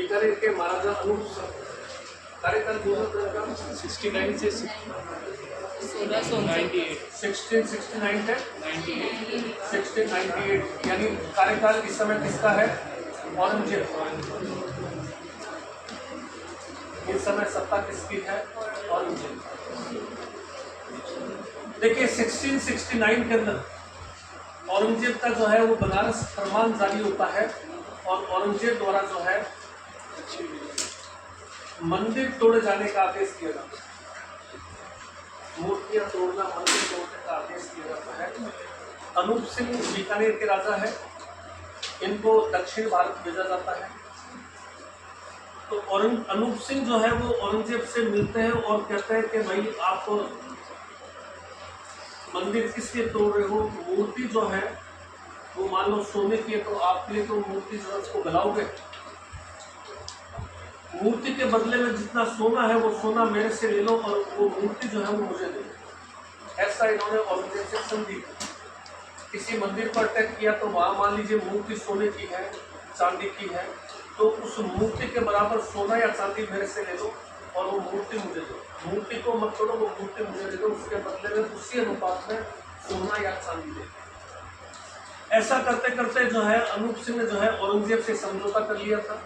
बीकानेर के महाराजा अनूप कार्यकाल 69 से 1669 है 1698, यानी कार्यकाल इस समय किसका है? औरंगजेब। इस समय सत्ता किसकी है? औरंगजेब। देखिए 1669 के अंदर औरंगजेब का जो है वो बनारस फरमान जारी होता है और औरंगजेब द्वारा जो है मंदिर तोड़े जाने का आदेश दिया जाता है। मूर्तियां तोड़ना, मंदिर तोड़ने का आदेश दिया जाता है। अनूप सिंह बीकानेर के राजा है, इनको दक्षिण भारत भेजा जाता है। तो अनूप सिंह जो है वो औरंगजेब से मिलते हैं और कहते हैं कि भाई आप मंदिर किस लिए तोड़ रहे हो? मूर्ति जो है वो मान लो सोने की है, तो आपके लिए तो मूर्ति जो है उसको गलाओगे। मूर्ति के बदले में जितना सोना है वो सोना मेरे से ले लो और वो मूर्ति जो है वो मुझे दे दो। ऐसा इन्होंने औरंगजेब से संधि किसी मंदिर पर अटैक किया तो वहां मान लीजिए मूर्ति सोने की है, चांदी की है, तो उस मूर्ति के बराबर सोना या चांदी मेरे से ले लो और वो मूर्ति मुझे दो। मूर्ति को मत छोड़ो, वो मूर्ति मुझे दे दो, उसके बदले में उसी अनुपात में सोना या चांदी दे। ऐसा करते करते जो है अनूप सिंह ने जो है औरंगजेब से समझौता कर लिया था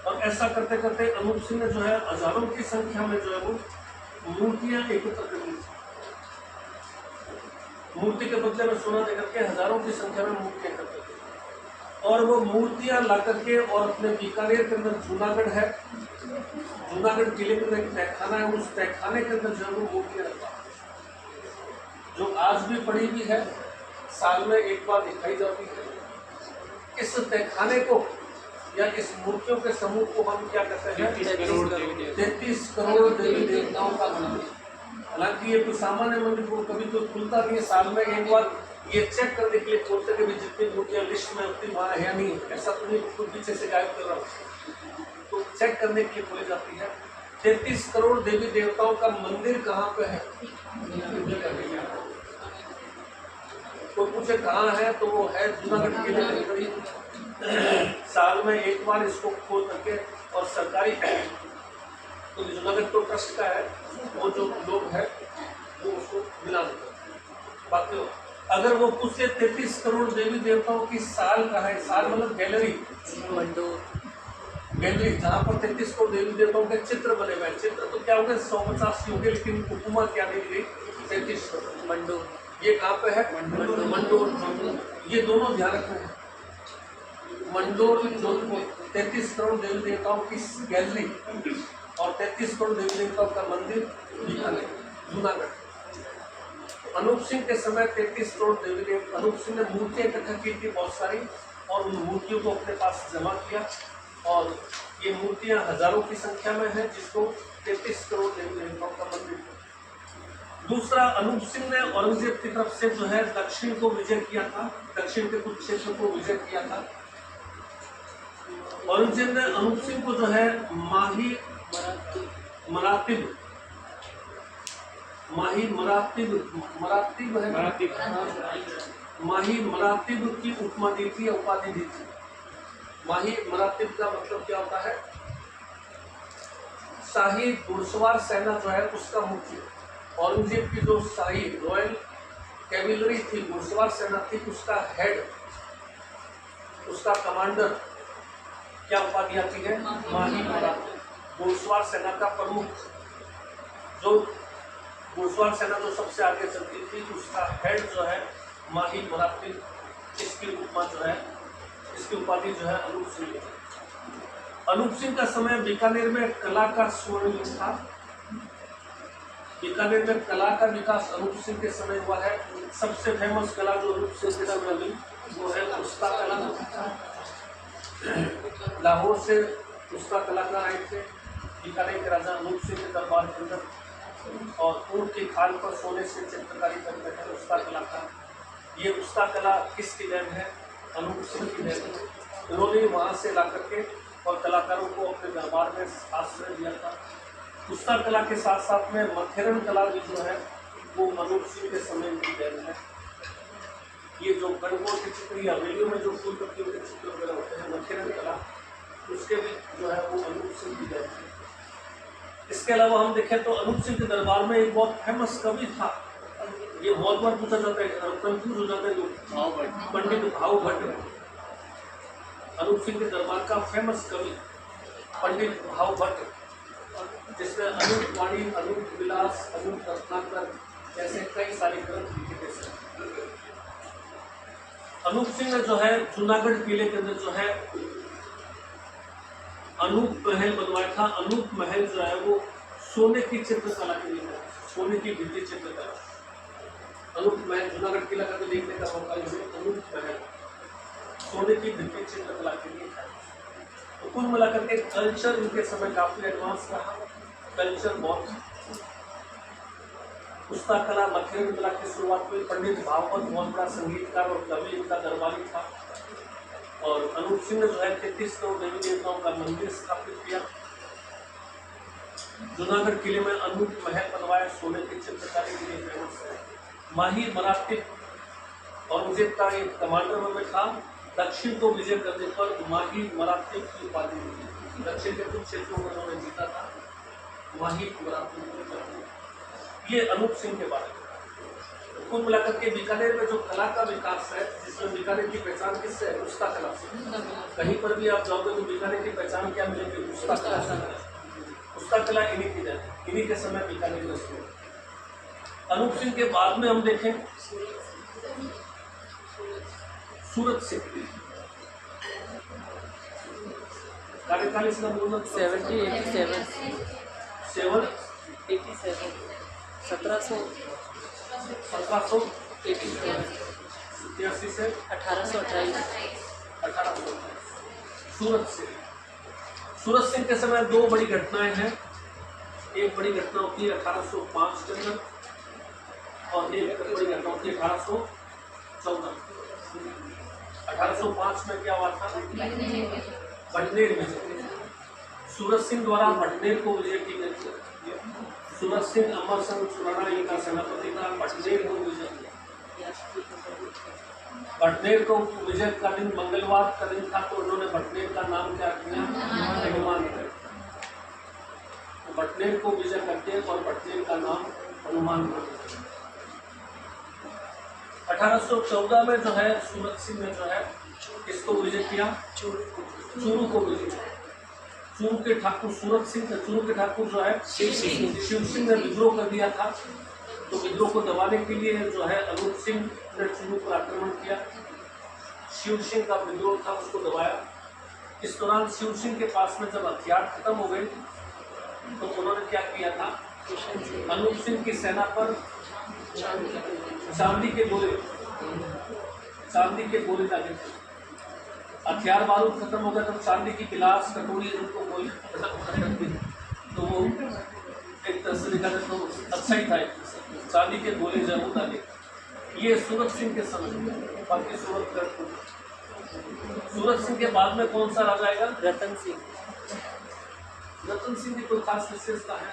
और ऐसा करते करते अनूप सिंह ने जो है हजारों की संख्या में जो है वो मूर्तियां एकत्र कर ली। मूर्ति के बदले में सोना देकर के हजारों की संख्या में मूर्तियां एकत्र की और वो मूर्तियां ला करके और अपने बीकानेर के अंदर जूनागढ़ है, जूनागढ़ किले के अंदर एक तहखाना है, उस तहखाने के अंदर जो है वो मूर्तियां रखा जो आज भी पड़ी हुई है, साल में एक बार दिखाई जाती है। इस तहखाने को या इस मूर्तियों के समूह को हम क्या कहते हैं? 33 करोड़ देवी देवताओं का मंदिर। हालांकि ये कोई सामान्य मंदिर को कभी तो खुलता नहीं है, साल में एक बार ये चेक करने के लिए खोलते कि भी जितनी मूर्तियां लिस्ट में उतनी वहाँ है या नहीं, ऐसा तो नहीं खुद पीछे से गायब कर रहा हूँ, तो चेक करने के लिए खोली जाती है। 33 करोड़ देवी देवताओं का मंदिर कहाँ पे है? तो पूछे कहाँ है, तो वो है जूनागढ़ किले के करीब। साल में एक बार इसको खोल करके और सरकारी तो जूनागढ़ तो ट्रस्ट का है, वो जो लोग हैं वो उसको मिला देते हैं। बाकी अगर वो पूछे 33 करोड़ देवी देवताओं की साल कहाँ है? साल मतलब गैलरी, गैलरी जहाँ पर 33 करोड़ देवी देवताओं के चित्र बने हुए हैं। चित्र तो क्या होंगे 150 होंगे, लेकिन उपमा क्या दी गई? 33 मंडोर। ये कहाँ पे है? मंडोर। ये दोनों ध्यान रखना है। मंडोर जोधपुर 33 करोड़ देवी देवताओं की गैलरी और 33 करोड़ देवी देवताओं का मंदिर बीकानेर जूनागढ़। अनूप सिंह के समय 33 करोड़ देवी देवता, अनूप सिंह ने मूर्तियां इकट्ठा की थी बहुत सारी और उन मूर्तियों को अपने पास जमा किया और ये मूर्तियां हजारों की संख्या में है, जिसको 33 करोड़ देवी देवताओं का मंदिर। दूसरा, अनूप सिंह ने औरंगजेब की तरफ से जो है दक्षिण को विजय किया था, दक्षिण के कुछ क्षेत्रों को विजय किया था। औरंगजेब ने अनूप सिंह को जो है माही मरातिब की उपमा दी थी, उपाधि दी थी। माही मरातिब का मतलब क्या होता है? शाही घुड़सवार सेना जो है उसका मुख्य। औरंगजेब की जो शाही रॉयल कैविलरी थी, घुड़सवार सेना थी, उसका हेड, उसका कमांडर क्या उपाधि आती है? माही मरातिब। घुड़सवार सेना का प्रमुख, जो घुड़सवार सेना जो सबसे आगे चलती थी, उसका हेड जो है माही मरातिब। इसकी उपमा जो है, इसकी उपाधि जो है अनूप सिंह। अनूप सिंह का समय बीकानेर में कला का स्वर्ण युग था। बीकानेर में कला का विकास अनूप सिंह के समय हुआ है। सबसे फेमस कला जो अनूप सिंह के समय हुई वो है उस्ता कला। लाहौर से उस्ता कलाकार आए थे बीकानेर के राजा अनूप सिंह के दरबार के अंदर और ऊँट की खाल पर सोने से चित्रकारी करते हैं उस्ता कलाकार। ये उस्ता कला किसकी देन है? अनूप सिंह की देन है। उन्होंने वहाँ से ला करके और कलाकारों को अपने दरबार में आश्रय दिया था। उस्ता कला के साथ साथ में मथेरन कला भी जो है वो अनूप सिंह के समय की देन है। ये जो गणगौर के चित्र या हवेलियों में जो फूल पत्तियों के चित्र वगैरह होते हैं, मथेरन कला उसके भी जो है वो अनूप सिंह की जयंती है। इसके अलावा हम देखें तो अनूप सिंह के दरबार में एक बहुत फेमस कवि था, ये बहुत बार पूछा जाता है, कंफ्यूज हो जाता है लोग, पंडित भाव भट्ट। अनूप सिंह के दरबार का फेमस कवि पंडित भाव भट्ट, जिसमें अनूप वाणी, अनूप विलास, अनूप रत्नाकर जैसे कई सारे ग्रंथ लिखे गए। अनूप सिंह ने जो है जूनागढ़ किले के अंदर जो है अनूप महल बनवाया था। अनूप महल जो है वो सोने की चित्रकला के लिए है, सोने की भित्ति चित्रकला। अनूप महल जूनागढ़ किला का तो देखने का मौका मिले, अनूप महल सोने की भित्ति चित्रकला के लिए है। तो कुल मिलाकर के कल्चर उनके समय काफी एडवांस रहा, कल्चर बहुत। पुस्तक कला मथुरा कला की शुरुआत हुई। पंडित भागवत बहुत बड़ा संगीतकार और कवि इनका दरबारी था। और अनूप सिंह ने जो है 33 करोड़ देवी देवताओं का मंदिर स्थापित किया। जूनागढ़ किले में अनूप महल बनवाया, सोने की चित्रकारी के लिए फेमस है। माही मराठी औरंगजेब का एक कमांडर में था। दक्षिण को विजय करने पर माही मराठी की उपाधि मिली। दक्षिण के कुछ क्षेत्रों में उन्होंने जीता था। माही मराठी, ये अनूप सिंह के बारे में। कुल मिलाकर के बीकानेर में जो कला का विकास है, जिसमें बीकानेर की पहचान किससे है? पुस्तक कला से। कहीं पर भी आप जाओगे तो बीकानेर की पहचान क्या मिलेगी? पुस्तक कला से। पुस्तक कला इन्हीं की है, इन्हीं के समय बीकानेर में शुरू। अनूप सिंह के बाद में हम देखें सूरत सिंह, कार्यकाल इसका बोलना 1787 1787 से 1828। सूरत सिंह के समय दो बड़ी घटनाएं हैं। एक बड़ी घटना होती है 1805 के अंदर और एक बड़ी घटना होती है 1814। 1805 में क्या हुआ था? भटनेर विजय। सूरत सिंह द्वारा भटनेर को विजय की गई थी। सूरत सिंह अमर सिंह सुराणा इनका सेनापति था। भटनेर को विजय किया। भटनेर को विजय का दिन मंगलवार का दिन था, तो उन्होंने भटनेर का नाम क्या किया? हनुमान। भटनेर को विजय करके और भटनेर का नाम हनुमान कर दिया। 1814 में जो है सूरत सिंह ने जो है इसको विजय किया, चूरू को विजय किया। चूरू के ठाकुर सूरत सिंह, चूरू के ठाकुर जो है शिव सिंह ने विद्रोह कर दिया था। तो विद्रोह को दबाने के लिए जो है अनूप सिंह ने चूरू पर आक्रमण किया। शिव सिंह का विद्रोह था, उसको दबाया। इस दौरान शिव सिंह के पास में जब हथियार खत्म हो गए तो उन्होंने क्या किया था? अनूप सिंह की सेना पर चांदी के गोले डाले थे। हथियार बारूद खत्म हो गया, तब चांदी की गिलास कटोरी उनको गोली तो वो एक तरह से देखा जाए तो अच्छा ही था। चांदी के गोले जरूर डाले। ये सूरत सिंह के समय। बाकी सूरत सिंह के बाद में कौन सा राजा आएगा? रतन सिंह। रतन सिंह की कोई खास विशेषता है?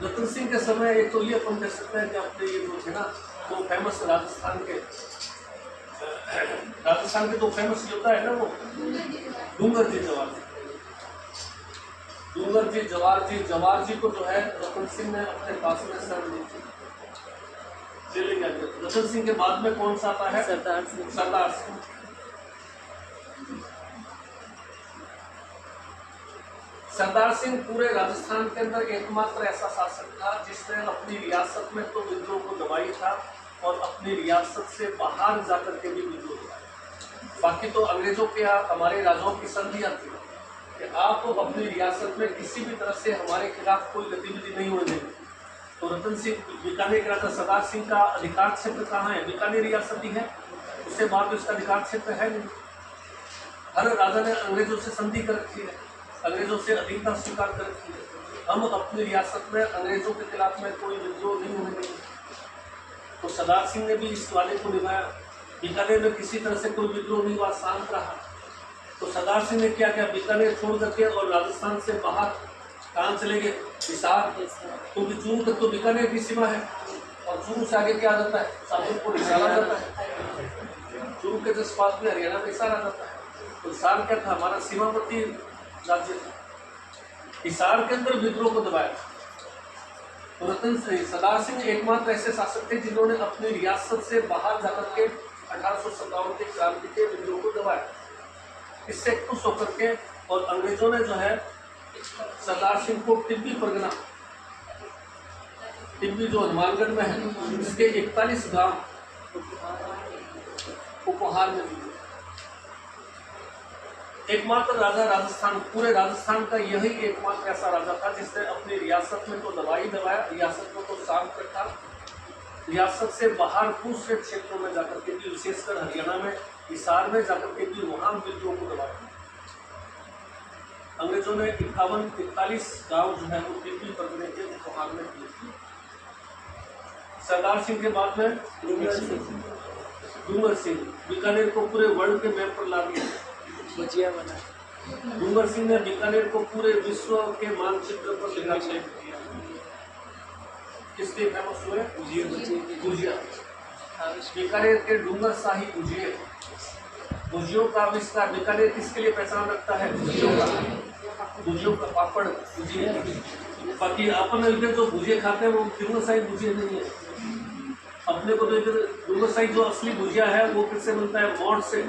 रतन सिंह के समय एक तो ये अपन कह सकते हैं कि अपने ये जो थे ना वो फेमस राजस्थान के तो फेमस होता है ना वो डूंगर जी जवार जी को जो है रतन सिंह ने अपने पास में शरण ली थी। रतन सिंह के बाद में कौन सा आता है? सरदार सिंह। सरदार सिंह पूरे राजस्थान के अंदर एकमात्र ऐसा शासक था जिसने अपनी रियासत में तो विद्रोह को दबाई था और अपनी रियासत से बाहर जाकर के भी विद्रोह किया। बाकी तो अंग्रेजों के हमारे राजाओं की संधियां थी कि आप तो अपनी रियासत में किसी भी तरह से हमारे खिलाफ कोई गतिविधि नहीं होने देंगे। तो रतन सिंह बीकानेर के राजा सरदार सिंह का अधिकार क्षेत्र कहाँ है? बीकानेर रियासत ही है, उससे बाद उसका अधिकार क्षेत्र है नहीं। हर राजा ने अंग्रेजों से संधि कर रखी है, अंग्रेजों से अधीनता स्वीकार कर रखी है। हम अपनी रियासत में अंग्रेजों के खिलाफ में कोई विद्रोह नहीं होने देंगे। तो सरदार सिंह ने भी इस वादे को निभाया। बीकानेर में किसी तरह से कोई विद्रोह नहीं हुआ, शांत रहा। तो सरदार सिंह ने क्या किया? बीकानेर छोड़ करके और राजस्थान से बाहर कहाँ चले गए? हिसार। क्योंकि चूरू तक तो बीकानेर की सीमा है और चूरू से आगे क्या आ जाता है? शाहजहांपुर हिसार आ जाता है। चूरू के जस्ट पास में हरियाणा में हिसार आ जाता है। तो हिसार क्या था? हमारा सीमावर्ती राज्य था। हिसार के अंदर विद्रोह को दबाया। तो रतन सिंह, सरदार सिंह एकमात्र ऐसे शासक थे जिन्होंने अपनी रियासत से बाहर जाकर के 1857 के क्रांति के विद्रोह को दबाया। इससे खुश होकर के और अंग्रेजों ने जो है सरदार सिंह को टिब्बी परगना, टिब्बी जो हनुमानगढ़ में है, इसके 41 गांव उपहार में दिए। एकमात्र राजा राजस्थान, पूरे राजस्थान का यही एकमात्र ऐसा राजा था जिसने अपनी रियासत में तो दबाई दबाया, रियासत को तो शांत रखा, रियासत से बाहर दूसरे क्षेत्रों में जाकर के भी, विशेषकर हरियाणा में हिसार में जाकर के भी वहां विद्रोह को दबाया। अंग्रेजों ने 41 गांव जो है वो टिब्बी परगने के उपहार में दिए। सरदार सिंह के बाद में डूंगर सिंह बीकानेर को पूरे वर्ल्ड के मैप पर ला दिया। डूंगर सिंह ने बीकानेर को पूरे विश्व के मानचित्र पर लिखा किया। किसके फेमस हुए? गुजिया। बीकानेर के डूंगर शाही गुजिये, गुजियों का आविष्कार। बीकानेर किसके लिए पहचान रखता है? गुजियों का, गुजियों का पापड़ गुजिया। बाकी अपन इधर जो गुजिया खाते हैं वो डूंगर शाही गुजिया नहीं है। अपने को तो इधर डूंगर शाही जो असली गुजिया है वो किससे बनता है? मोठ से।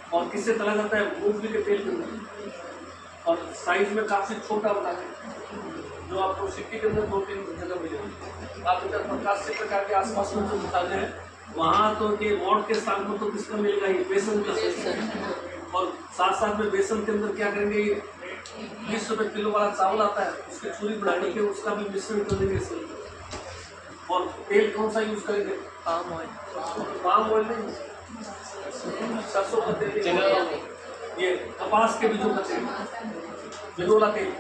और किससे तला जाता है? मूंगफली के तेल के अंदर। और साइज में काफी छोटा होता है, जो आपको सिटी के अंदर 2-3 जगह मिलेगी। आप इधर प्रकाश क्षेत्र के आसपास में जो दुकानें हैं वहाँ तो के मोठ के स्थान पर तो किसका मिलेगा? ये बेसन का। और साथ साथ में बेसन के अंदर क्या करेंगे? ये 20 रुपये किलो वाला चावल आता है, उसकी चूरी बनाने के उसका भी मिश्रण कर देंगे इसमें। और तेल कौन सा यूज करेंगे? Palm oil. पाम ऑयल नहीं, सरसों का तेल, ये कपास के बीजों का तेल, बिनोला तेल,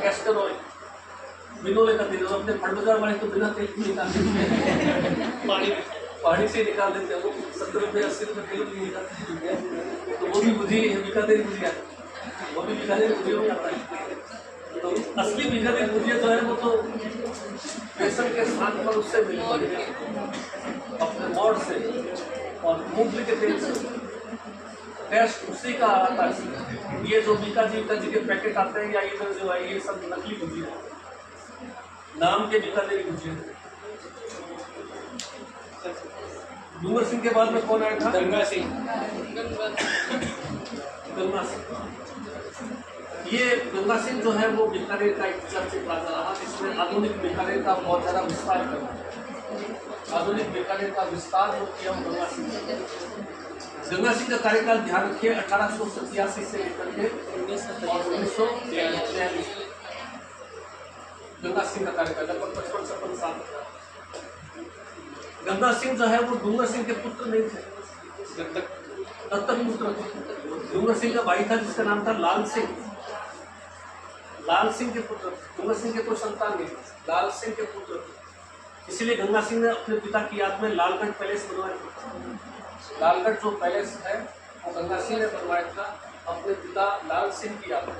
कैस्टर ऑयल, बिनोले का तेल। और अपने फंड बाजार वाले तो बिना तेल की निकालते पानी से निकाल देते हैं। वो 70 रुपये 80 रुपये किलो भी निकालते हैं। तो वो भी गुजिया, बीकानेर गुजिया, वो भी बीकानेर गुजिया में आता है। तो असली बीकानेर गुजिया जो है वो तो बेसन के स्थान पर उससे मिलती है, अपने मोठ से और मूंगफली के तेल से। टेस्ट उसी का आता है। ये जो बीका जी के पैकेट आते हैं या इधर जो है ये सब नकली गुजिया, नाम के बीकानेर गुजिया। डूंगर सिंह के बाद में कौन आया था? गंगा सिंह। गंगा सिंह, ये गंगा सिंह जो है वो बीकानेर का एक चर्चित राजा रहा, जिसने आधुनिक बीकानेर का बहुत ज़्यादा विस्तार किया। आधुनिक बीकानेर का विस्तार जो किया वो गंगा सिंह। गंगा सिंह का कार्यकाल ध्यान रखिए 1887 से लेकर के 1943। गंगा सिंह का कार्यकाल लगभग 55-56 साल का। गंगा सिंह जो है वो डूंगर सिंह के पुत्र नहीं थे, दत्तक पुत्र थे। डूंगर सिंह का भाई था जिसका नाम था लाल सिंह। लाल सिंह के पुत्र, डूंगर सिंह के कोई संतान नहीं, लाल सिंह के पुत्र। इसीलिए गंगा सिंह ने अपने पिता की याद में लालगढ़ पैलेस बनवाया था। लालगढ़ जो पैलेस है वो गंगा सिंह ने बनवाया था अपने पिता लाल सिंह की याद में।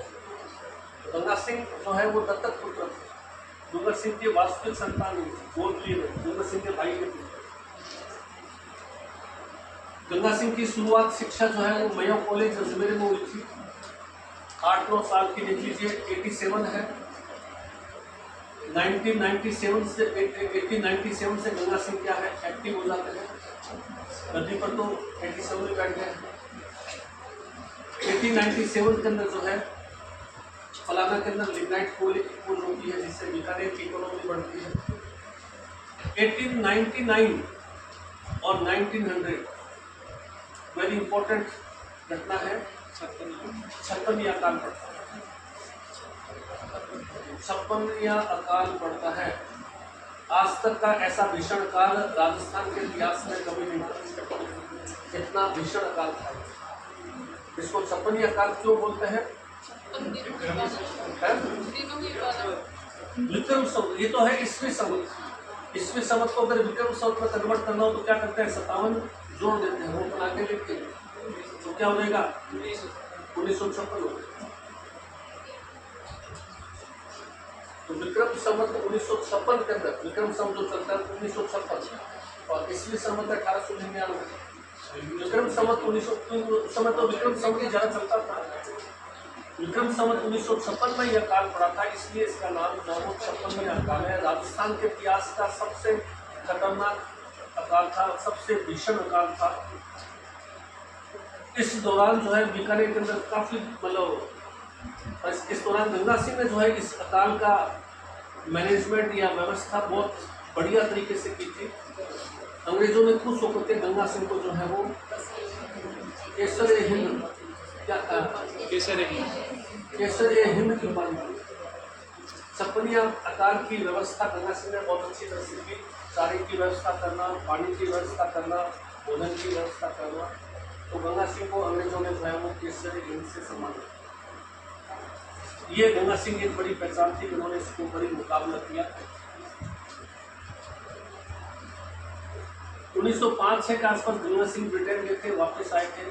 तो गंगा सिंह जो है वो दत्तक पुत्र थे, डूंगर सिंह के वास्तविक संतान नहीं, गोद लिए डूंगर सिंह के भाई के। गंगा सिंह की शुरुआत शिक्षा जो है वो मेयो कॉलेज अजमेर में हुई थी। 8-9 साल की देख लीजिए। 87 है, 1897 से गंगा सिंह क्या है एक्टिव हो जाते हैं। गद्दी पर तो 87 में बैठ गए। 1897 के अंदर जो है फलाना के अंदर लिग्नाइट कोयले की खोज होती है, जिससे बीकानेर की इकोनॉमी बढ़ती है। 1899 और 1900 वेरी इंपॉर्टेंट घटना है। 56 अकाल पड़ता है। 56 अकाल पड़ता है। आज तक का ऐसा भीषण काल राजस्थान के इतिहास में कभी नहीं था। इतना भीषण अकाल था। इसको 56 अकाल क्यों बोलते हैं? विक्रम संवत, ये तो है ईस्वी संवत। ईस्वी संवत को अगर विक्रम संवत में कन्वर्ट करना हो तो क्या करते हैं? 57 जोड़ देते हैं, वो आगे लिखते हैं तो क्या हो जाएगा? 1956 हो। तो विक्रम संवत 1956 के अंदर, विक्रम संवत जो चलता है 1956 और ईस्वी संवत 1899। विक्रम संवत 1900 उस समय तो विक्रम संवत ही ज़्यादा चलता था। विक्रम संवत 1956 में यह काल पड़ा था, इसलिए इसका नाम जो है वो 56वें अकाल है। राजस्थान के इतिहास का सबसे खतरनाक अकाल था, सबसे भीषण अकाल था। इस दौरान जो है बीकानेर के अंदर काफ़ी मतलब इस दौरान गंगा सिंह ने जो है इस अकाल का मैनेजमेंट या व्यवस्था बहुत बढ़िया तरीके से की थी। अंग्रेजों ने खुश होकर के गंगा सिंह को जो है वो केसर ए हिंद क्या केसर ए हिंद की उपाधि दी। 56 अकाल की व्यवस्था गंगा सिंह ने बहुत अच्छी तरह से की। चारे की व्यवस्था करना, पानी की व्यवस्था करना, भोजन की व्यवस्था करना, तो गंगा सिंह को अंग्रेजों ने जो है वो केसर ए हिंद से सम्मानित। ये गंगा सिंह की एक बड़ी पहचान थी, उन्होंने इसको बड़ी मुकाबला किया। 1905-6 के आसपास गंगा सिंह ब्रिटेन गए थे, वापस आए थे,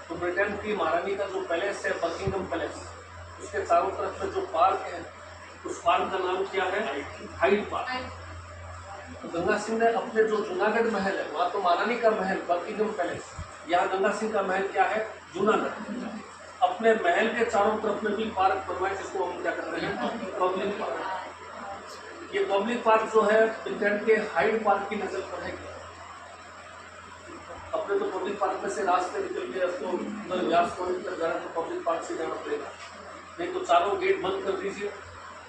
तो ब्रिटेन की महारानी का जो पैलेस है बकिंगम पैलेस, उसके चारों तरफ में जो पार्क है उस पार्क का नाम क्या है? Hyde Park. तो गंगा सिंह ने अपने जो जूनागढ़ महल है, वहाँ तो महारानी का महल बकिंगम पैलेस, यहाँ गंगा सिंह का महल क्या है? जूनागढ़। अपने महल के चारों तरफ में भी पार्क बनवाए, जिसको हम क्या करते हैं? Public park. ये पब्लिक पार्क जो है ब्रिटेन के हाइड पार्क की नजर पर है। अपने तो पब्लिक पार्क में से रास्ते निकल गए, अब तो उधर व्यास पॉइंट तक जाना तो पब्लिक पार्क से जाना पड़ेगा, नहीं तो चारों गेट बंद कर दीजिए।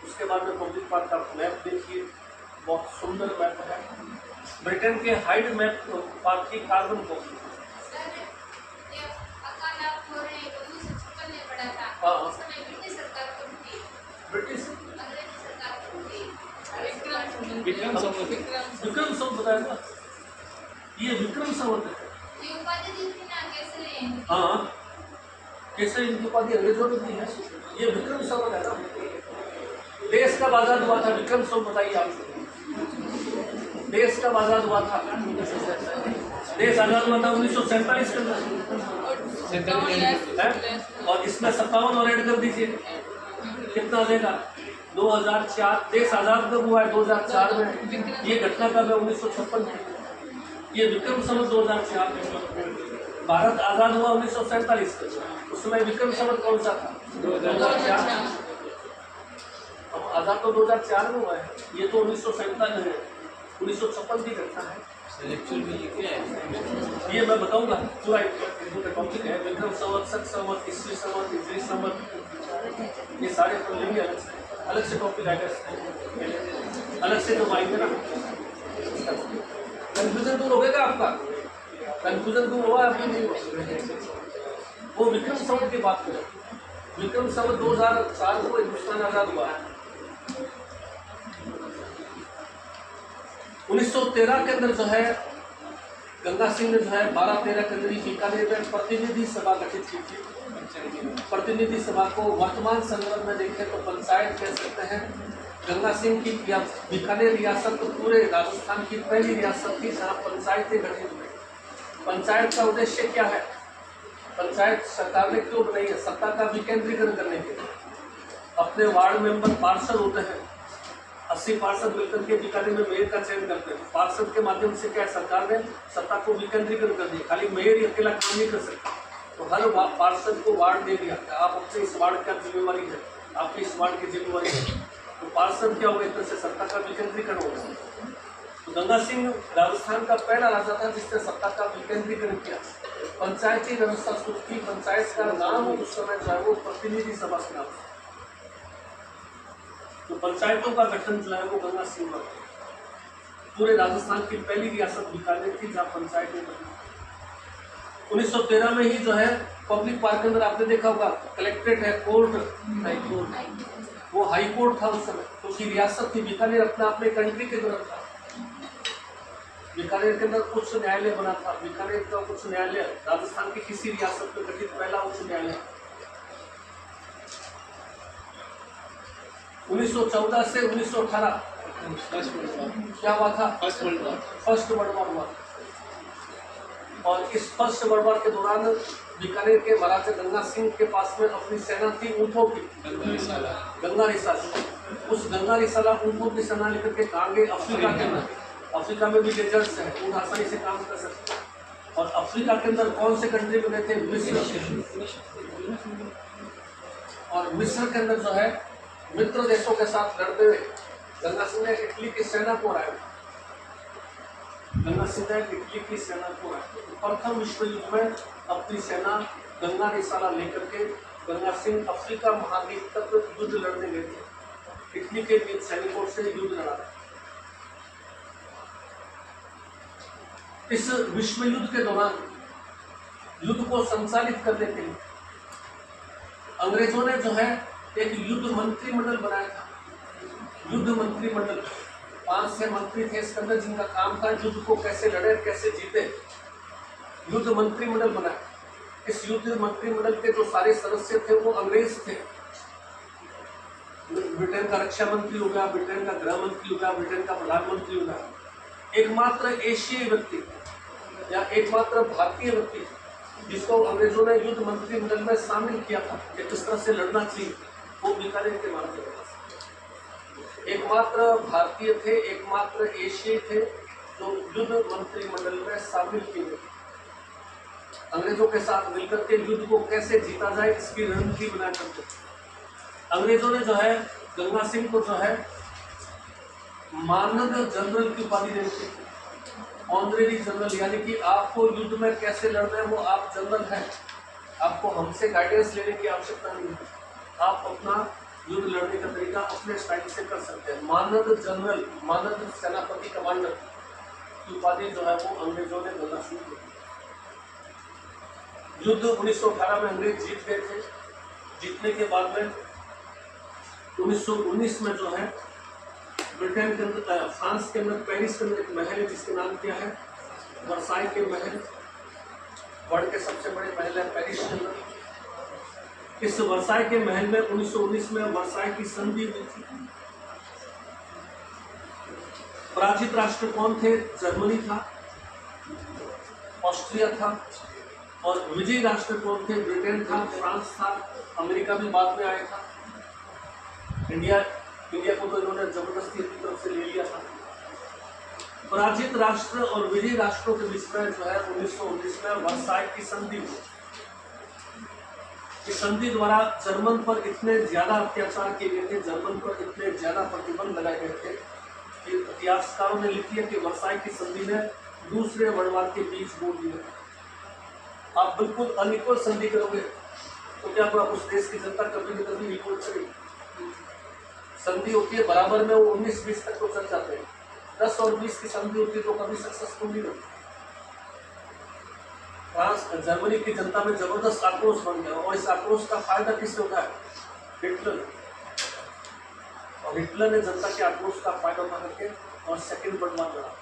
उसके बाद में पब्लिक पार्क का मैप देखिए, बहुत सुंदर मैप है। ब्रिटेन के हाइड मैप पार्क की carbon copy. British Vikram Samvat बताया था, ये विक्रम संवत है। हाँ, केसर इनकी उपाधि अंग्रेजों ने दी है, ये विक्रम संवत है ना। देश कब आजाद हुआ था? विक्रम संवत बताइए आप। देश कब आजाद हुआ था? देश आजाद हुआ था 1947 के अंदर, और इसमें 57 और ऐड कर दीजिए, कितना आ जाएगा? 2004। देश आजाद कब हुआ है? 2004 में। ये घटना कब है? 1956 में। ये विक्रम संवत 2004 में। भारत आजाद हुआ 1947 में, उस समय विक्रम संवत कौन सा था? 2004। अब आजाद तो 2004 में हुआ है, ये तो 1947 है, 1956 की घटना है। ये मैं बताऊंगा, पूरा टॉपिक है। विक्रम संवत, शक संवत, ईस्वी संवत, हिजरी संवत, ये सारे लेंगे अलग से टॉपिक आएगा, अलग से तो आएंगे ना। कंफ्यूजन दूर हो गया आपका? कंफ्यूजन दूर हुआ अभी नहीं हुआ? वो विक्रम संवत की बात करें। विक्रम संवत 2004 को हिंदुस्तान आजाद हुआ है। 1913 के अंदर जो है गंगा सिंह ने जो है 12-13 के अंदर बीकानेर में प्रतिनिधि सभा गठित की थी। प्रतिनिधि सभा को वर्तमान संदर्भ में देखें तो पंचायत कह सकते हैं। गंगा सिंह की बीकानेर रियासत तो पूरे राजस्थान की पहली रियासत थी जहाँ पंचायतें गठित हुई। पंचायत का उद्देश्य क्या है? पंचायत सरकार ने क्यों बनाई है? सत्ता का विकेंद्रीकरण करने के लिए। अपने वार्ड मेंबर पार्षद होते हैं, 80 पार्षद मिलकर के बीकानेर में मेयर का चयन करते हैं। पार्षद के माध्यम से क्या सरकार ने सत्ता को विकेंद्रीकरण कर दिया, खाली मेयर ही अकेला काम नहीं कर सकता, तो हर पार्षद को वार्ड दे दिया, आप अपने इस वार्ड का जिम्मेवारी है, आपकी इस वार्ड की जिम्मेवारी है। तो पार्षद क्या होगा? एक तरह से सत्ता का विकेंद्रीकरण होगा। तो गंगा सिंह राजस्थान का पहला राजा था जिसने सत्ता का विकेंद्रीकरण किया। पंचायती व्यवस्था शुरू की। पंचायत का नाम उस समय जो है वो प्रतिनिधि सभा के नाम। तो पंचायतों का गठन जो है वो गंगा सिंह में पूरे राजस्थान की पहली रियासत बीकानेर थी जहाँ पंचायतें बनी। 1913 में ही जो है पब्लिक पार्क के अंदर आपने देखा होगा कलेक्ट्रेट है, कोर्ट, हाई कोर्ट, वो हाई कोर्ट था उस समय, क्योंकि रियासत थी बीकानेर अपने आप में कंट्री के तरफ था। बीकानेर के अंदर उच्च न्यायालय बना था। बीकानेर का उच्च न्यायालय राजस्थान की किसी रियासत में गठित पहला उच्च न्यायालय। 1914 से 1918 क्या हुआ था? फर्स्ट वर्ल्ड वॉर हुआ। और इस फर्स्ट वर्ल्ड वॉर के दौरान बीकानेर के महाराजा गंगा सिंह के पास में अपनी सेना थी ऊँटों की, गंगा रिसाला। उस गंगा रिसाला ऊँटों की सेना लेकर के कहाँ गए? अफ्रीका के अंदर। अफ्रीका में भी डेजर्ट्स है, ऊँट आसानी से काम कर सकते हैं। और अफ्रीका के अंदर कौन से कंट्री में गए थे? मिस्र। और मिस्र के अंदर जो है मित्र देशों के साथ लड़ते हुए गंगा सिंह ने इटली की सेना को हराया। गंगा सिंह ने इटली की सेना को हराया। प्रथम विश्व युद्ध में अपनी सेना गंगा रिसाला लेकर के गंगा सिंह अफ्रीका महाद्वीप तक युद्ध लड़ने गए थे। इटली के वीर सैनिकों से युद्ध लड़ा। इस विश्व युद्ध के दौरान युद्ध को संचालित करने के लिए अंग्रेजों ने जो है एक युद्ध मंत्रिमंडल बनाया था। युद्ध मंत्रिमंडल 5-6 मंत्री थे इसके अंदर, जिनका काम था युद्ध को कैसे लड़े, कैसे जीते। युद्ध मंत्रिमंडल बनाया। इस युद्ध मंत्रिमंडल के जो सारे सदस्य थे वो अंग्रेज थे। ब्रिटेन का रक्षा मंत्री हो गया, ब्रिटेन का गृह मंत्री हो गया, ब्रिटेन का प्रधानमंत्री हो गया। एकमात्र एशियाई व्यक्ति या एकमात्र भारतीय व्यक्ति जिसको अंग्रेजों ने युद्ध मंत्रिमंडल में शामिल किया था कि किस तरह से लड़ना चाहिए, वो बीकानेर के मामले में एकमात्र भारतीय थे, एकमात्र एशियाई थे जो युद्ध मंत्रिमंडल में शामिल किए गए। अंग्रेजों के साथ मिलकर के युद्ध को कैसे जीता जाए इसकी रणनीति बना करते थे। अंग्रेजों ने जो है गंगा सिंह को जो है मानद जनरल की उपाधि दे दी, ऑनरेरी जनरल, यानी कि आपको युद्ध में कैसे लड़ना है वो आप जनरल हैं, आपको हमसे गाइडेंस लेने की आवश्यकता नहीं है, आप अपना युद्ध लड़ने का तरीका अपने स्टाइल से कर सकते हैं। मानद जनरल, मानद सेनापति कमांडर की उपाधि जो है वो अंग्रेजों ने गंगा सिंह को दी। युद्ध 1918 में अंग्रेज जीत गए थे। जीतने के बाद में 1919 में जो है ब्रिटेन के अंदर, फ्रांस के अंदर, पेरिस के अंदर एक महल है जिसके नाम क्या है? वर्साई के महल। वर्ल्ड के सबसे बड़े महल है पेरिस के अंदर। इस वर्साई के महल में 1919 में वर्साई की संधि हुई थी। पराजित राष्ट्र कौन थे? जर्मनी था, ऑस्ट्रिया था, और विजयी राष्ट्र कौन थे? ब्रिटेन था, फ्रांस था, अमेरिका भी बाद में आया था। इंडिया को तो इन्होंने जबरदस्ती अपनी तरफ से ले लिया था। पराजित राष्ट्र और विजयी राष्ट्रों के बीच में जो है 1919 में वर्साई की संधि हुई। इस संधि द्वारा जर्मन पर इतने ज्यादा अत्याचार किए गए थे, जर्मन पर इतने ज्यादा प्रतिबंध लगाए गए थे कि इतिहासकारों ने लिखी है कि वर्साई की संधि ने दूसरे वर्णवाद के बीच बोल दिया। आप बिल्कुल अनइक्वल संधि करोगे तो क्या आप उस देश की जनता कभी न कभी इक्वल करेगी? संधि होती है बराबर में, वो 19-20 तक तो चल जाते हैं। 10 और 20 की संधि होती है तो कभी सक्सेसफुल नहीं होती। फ्रांस, जर्मनी की जनता में जबरदस्त आक्रोश बन गया और इस आक्रोश का फायदा किससे होता है? हिटलर। और हिटलर ने जनता के आक्रोश का फायदा उठा करके और सेकेंड वर्ल्ड वॉर लड़ा।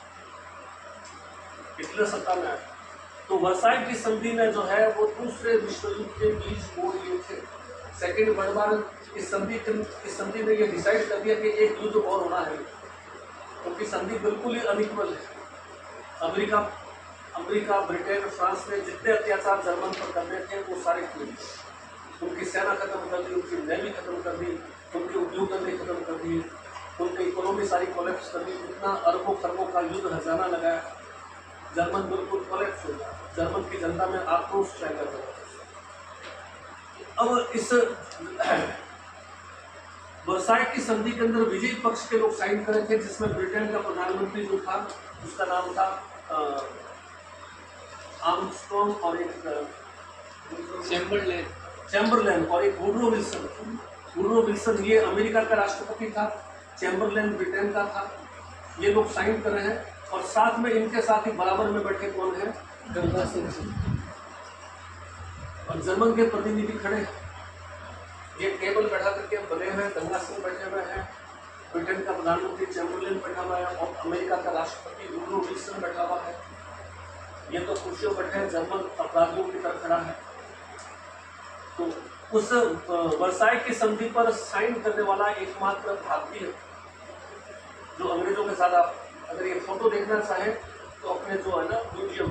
हिटलर सत्ता में आया तो वर्साई की संधि में जो है वो दूसरे विश्व युद्ध के बीच बोल दिए थे। सेकेंड वर्ल्ड वॉर इस संधि ने ये डिसाइड कर दिया कि एक युद्ध और होना है, क्योंकि संधि बिल्कुल ही अनइक्वल है। अमेरिका, ब्रिटेन, फ्रांस ने जितने अत्याचार जर्मन पर करने थे वो सारे किए। उनकी सेना खत्म कर दी, उनकी नेवी खत्म कर दी, उनके उद्योग धंधे खत्म कर दिए, उनकी इकोनॉमी सारी कोलैप्स कर दी। इतना अरबों खरबों का युद्ध हजाना लगाया, जर्मन बिल्कुल कोलैप्स हो गया। जर्मन की जनता में आक्रोश जाएगा। अब इस वर्साई की संधि के अंदर विजयी पक्ष के लोग साइन करे थे, जिसमें ब्रिटेन का प्रधानमंत्री जो था उसका नाम था आर्मस्ट्रॉन्ग और एक चैम्बरलैन और एक वुडरो विल्सन। ये अमेरिका का राष्ट्रपति था, चैम्बरलैन ब्रिटेन का था। ये लोग साइन कर रहे हैं और साथ में इनके साथ ही बराबर में बैठे कौन है? गंगा सिंह और जर्मन के प्रतिनिधि खड़े हैं। ये टेबल बैठा करके बने हुए हैं, गंगा सिंह बैठे हुए हैं, ब्रिटेन का प्रधानमंत्री चैम्बरलैन बैठा हुआ है और अमेरिका का राष्ट्रपति वुडरो विल्सन बैठा हुआ है। ये तो कुर्सियों बैठे हैं, जर्मन अपराधियों की तरफ खड़ा है। तो उस वर्साई की संधि पर साइन करने वाला एकमात्र भारतीय जो अंग्रेजों के साथ, आप अगर ये फोटो देखना चाहें तो अपने जो है ना म्यूजियम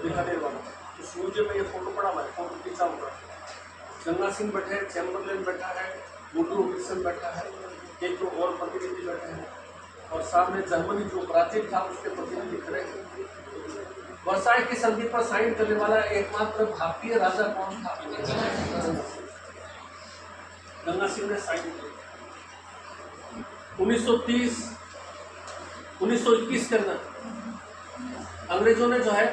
बीकानेर वाला, उस म्यूजियम में ये फोटो पड़ा हुआ है, फोटो खींचा हुआ है। गंगा सिंह बैठे हैं, चैम्बरलैन बैठा है, वुडरो विल्सन बैठा है, एक दो और प्रतिनिधि बैठे हैं और सामने जर्मनी जो पराजित था उसके प्रतिनिधि खड़े हैं। वर्साई की संधि पर साइन करने वाला एकमात्र भारतीय राजा कौन था? गंगा सिंह ने साइन किया। 1921 के अंदर अंग्रेजों ने जो है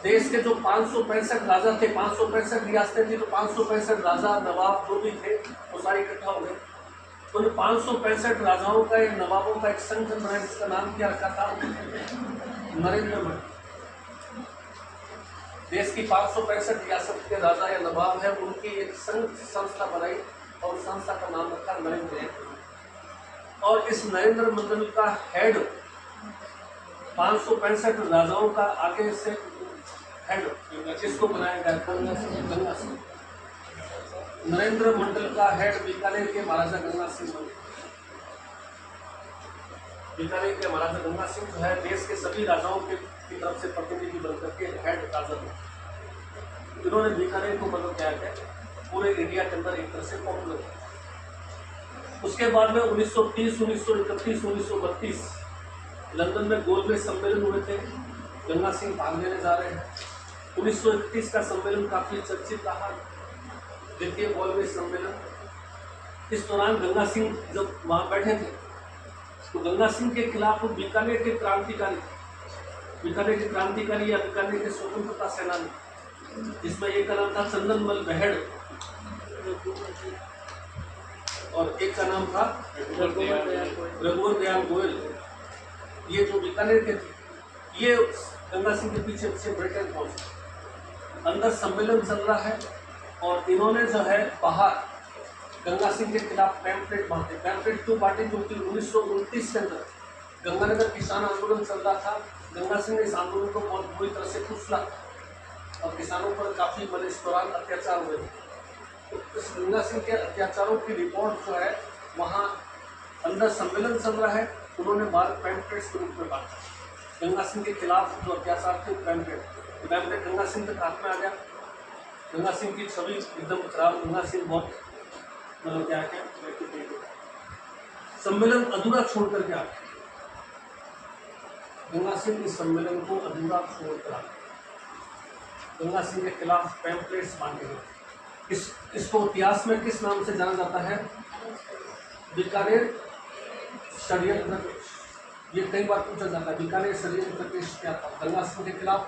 देश के जो 565 राजा थे, 565 रियासतें थी, तो 565 राजा नवाब जो भी थे वो सारे इकट्ठा हो गए। तो उन 565 राजाओं का या नवाबों का एक संघ बना जिसका नाम क्या रखा था? नरेंद्र मंडल। देश की 565 रियासत के राजा या नवाब है, उनकी एक संघ संस्था बनाई और संस्था का नाम रखा नरेंद्र मंडल। और इस नरेंद्र मंडल का हेड 565 राजाओं का आगे से हेड किसको बनाया गया? गंगा सिंह। नरेंद्र मंडल का हेड बीकानेर के महाराजा गंगा सिंह बने। बीकानेर के महाराजा गंगा सिंह जो है देश के सभी राजाओं की तरफ से प्रतिनिधि बनकर के हेड राजा थे। इन्होंने बीकानेर को मतलब क्या है पूरे इंडिया के अंदर एक तरह से पॉपुलर किया। उसके बाद में 1930, 1931, 1932 लंदन में गोलमेज सम्मेलन हुए थे। गंगा सिंह भाग लेने जा रहे हैं। 1931 का सम्मेलन काफी चर्चित रहा, द्वितीय गोलमेज सम्मेलन। इस दौरान गंगा सिंह जब वहां बैठे थे तो गंगा सिंह के खिलाफ बीकानेर के क्रांतिकारी या बीकानेर के स्वतंत्रता सेनानी, जिसमें एक का नाम था चंदनमल बेहड़ और एक का नाम था रघुवर दयाल गोयल। ये जो बीकानेर के थे ये गंगा सिंह के पीछे पीछे ब्रिटेन पहुंचे। अंदर सम्मेलन चल रहा है और इन्होंने जो है बाहर गंगा सिंह के खिलाफ पैम्फलेट बांटे। पैम्फलेट क्यों बांटे? क्योंकि 1929 के अंदर गंगानगर किसान आंदोलन चल रहा था। गंगा सिंह ने इस आंदोलन को बहुत बुरी तरह से कुचला और किसानों पर काफी इस दौरान अत्याचार हुए थे। तो इस गंगा सिंह के अत्याचारों की रिपोर्ट जो है वहाँ अंदर सम्मेलन चल रहा है, उन्होंने बाहर पैम्फलेट्स के रूप में बांटा। गंगा सिंह के खिलाफ जो अत्याचार थे पैम्फलेट गंगा सिंह तक हाथ में आ गया। गंगा सिंह की छवि एकदम खराब। गंगा सिंह बहुत मतलब क्या सम्मेलन अधूरा छोड़ करके आ गया। गंगा सिंह इस सम्मेलन को अधूरा छोड़कर आ गया। गंगा सिंह के खिलाफ पैम्फलेट्स बांटे गए। इसको इतिहास में किस नाम से जाना जाता है? बीकानेर षड्यंत्र केस। ये कई बार पूछा जाता है बीकानेर षड्यंत्र केस क्या था? गंगा सिंह के खिलाफ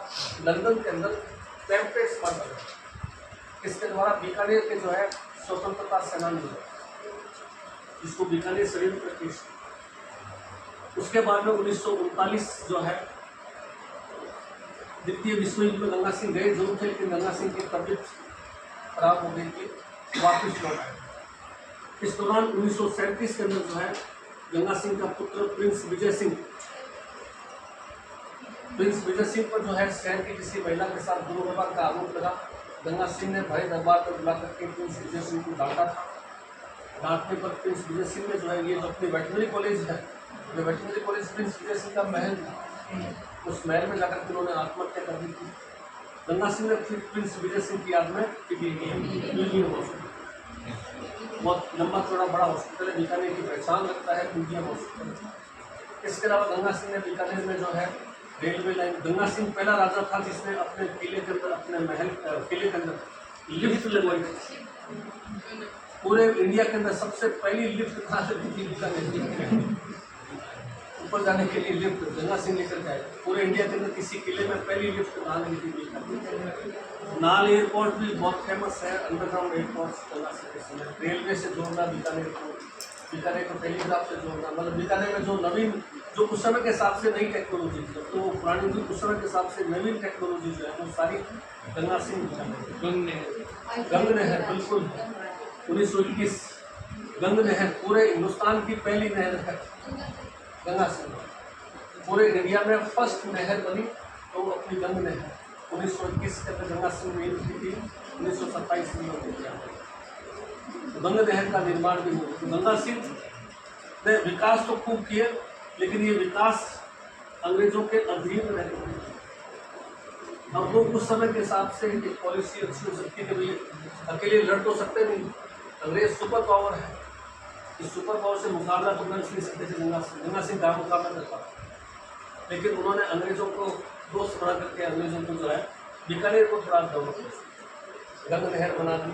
लंदन के अंदर पैम्फलेट्स बांटा गया। इसके द्वारा बीकानेर के जो है स्वतंत्रता सेनानी जिसको बीकानेर षड्यंत्र केस। उसके बाद में 1939 जो है द्वितीय विश्व युद्ध में गंगा सिंह गए जरूर थे, लेकिन गंगा सिंह की तबीयत खराब हो गई थी, वापिस लौट आए। इस दौरान 1937 के अंदर जो है गंगा सिंह का पुत्र प्रिंस विजय सिंह पर जो है शहर की किसी महिला के साथ दुर्व्यवहार का आरोप लगा। गंगा सिंह ने भाई दरबार पर बुला करके प्रिंस विजय सिंह को डांटा था। डांटने पर प्रिंस विजय सिंह ने जो है ये जो अपनी वेटनरी कॉलेज है, जो veterinary college Prince Vijay Singh का महल था, उस महल में जाकर के उन्होंने आत्महत्या कर दी थी। गंगा सिंह ने फिर प्रिंस विजय सिंह की याद में म्यूजियम हॉस्पिटल, बहुत लंबा चौड़ा बड़ा हॉस्पिटल है, बीकानेर की पहचान रखता है म्यूजियम हॉस्पिटल। इसके अलावा गंगा सिंह ने बीकानेर में जो है रेलवे लाइन, गंगा सिंह पहला राजा था जिसने अपने किले के अंदर, अपने महल किले के अंदर लिफ्ट लगवाई थी। पूरे इंडिया के अंदर सबसे पहली लिफ्ट कहाँ से थी? बीकानेर। ऊपर जाने के लिए लिफ्ट गंगा सिंह लेकर गए। पूरे इंडिया के अंदर किसी किले में पहली लिफ्ट कहाँ लगी थी? बीकानेर। नाल एयरपोर्ट भी बहुत फेमस है, अंडरग्राउंड एयरपोर्ट गंगा सिंह के समय। रेलवे से जोड़ना बीकानेर को टेलीग्राफ से जोड़ना, मतलब बीकानेर में जो नवीन, जो उस समय के हिसाब से नई टेक्नोलॉजी थी, तो वो पुरानी थी, उस समय के हिसाब से नवीन टेक्नोलॉजी जो है वो सारी गंगा सिंह गंग नहर, बिल्कुल 1921 गंग नहर पूरे हिंदुस्तान की पहली नहर है गंगा सिंह। पूरे इंडिया में फर्स्ट नहर बनी तो अपनी गंग नहर 1921 के अंदर गंगा सिंह में उठी थी। 1927 में गंग नहर का निर्माण भी हुआ। तो गंगा सिंह ने विकास तो खूब किए, लेकिन ये विकास अंग्रेजों के अधीन रहते थे। अब वो उस समय के हिसाब से एक पॉलिसी अच्छी हो सकती है कि भाई अकेले लड़ तो सकते नहीं, अंग्रेज सुपर पावर है, इस सुपर पावर से मुकाबला तो कर नहीं सकते थे। गंगा सिंह का मुकाबला करता, लेकिन उन्होंने अंग्रेजों को दोस्त बना करके अंग्रेजों को जो है बीकानेर को थोड़ा डेवलप किया, गंग नहर बना दी,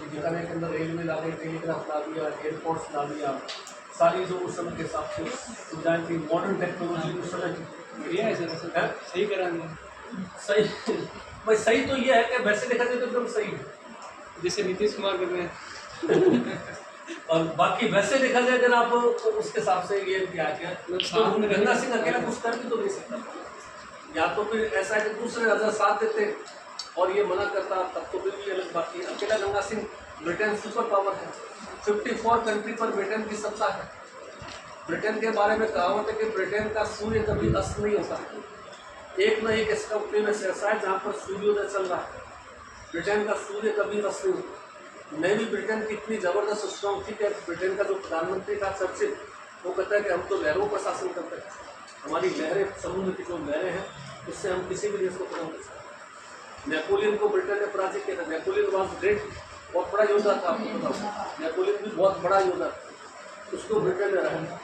बीकानेर के अंदर रेलवे ला दी, टेलीग्राफ ला दिया, एयरपोर्ट्स ला दिया, सारी जो उस समय के हिसाब से सुविधाएं थी, मॉडर्न टेक्नोलॉजी उस समय की ये है सर, सही करा दिया। सही भाई, सही तो ये है कि वैसे देखा जाए तो एकदम सही है, जैसे नीतीश कुमार कर रहे हैं। और बाकी वैसे देखा जाए अगर आप उसके हिसाब से ये क्या किया तो गंगा सिंह अकेला कुछ कर भी तो नहीं सकता, या तो फिर ऐसा है कि दूसरे राजा साथ देते और ये मना करता, तब तो फिर भी अलग बात है। अकेला Ganga Singh, Britain super power है, 54 कंट्री पर ब्रिटेन की सत्ता है। ब्रिटेन के बारे में कहावत है कि ब्रिटेन का सूर्य कभी अस्त नहीं होता, एक न एक इसका फेमस ऐसा है जहाँ पर सूर्योदय चल रहा है, ब्रिटेन का सूर्य कभी अस्त नहीं होता। नेवी ब्रिटेन की इतनी जबरदस्त स्ट्रॉन्ग थी कि ब्रिटेन का जो प्रधानमंत्री था चर्चिल, वो कहता है कि हम तो लहरों पर शासन करते हैं, हमारी लहरें, समुद्र की जो लहरें हैं उससे हम किसी भी देश को पराजित कर सकते हैं। नेपोलियन को ब्रिटेन ने पराजित किया था। नेपोलियन वॉज ग्रेट, बहुत बड़ा योद्धा था, आपको बताऊँ नेपोलियन भी बहुत बड़ा योद्धा था, उसको ब्रिटेन ने रहा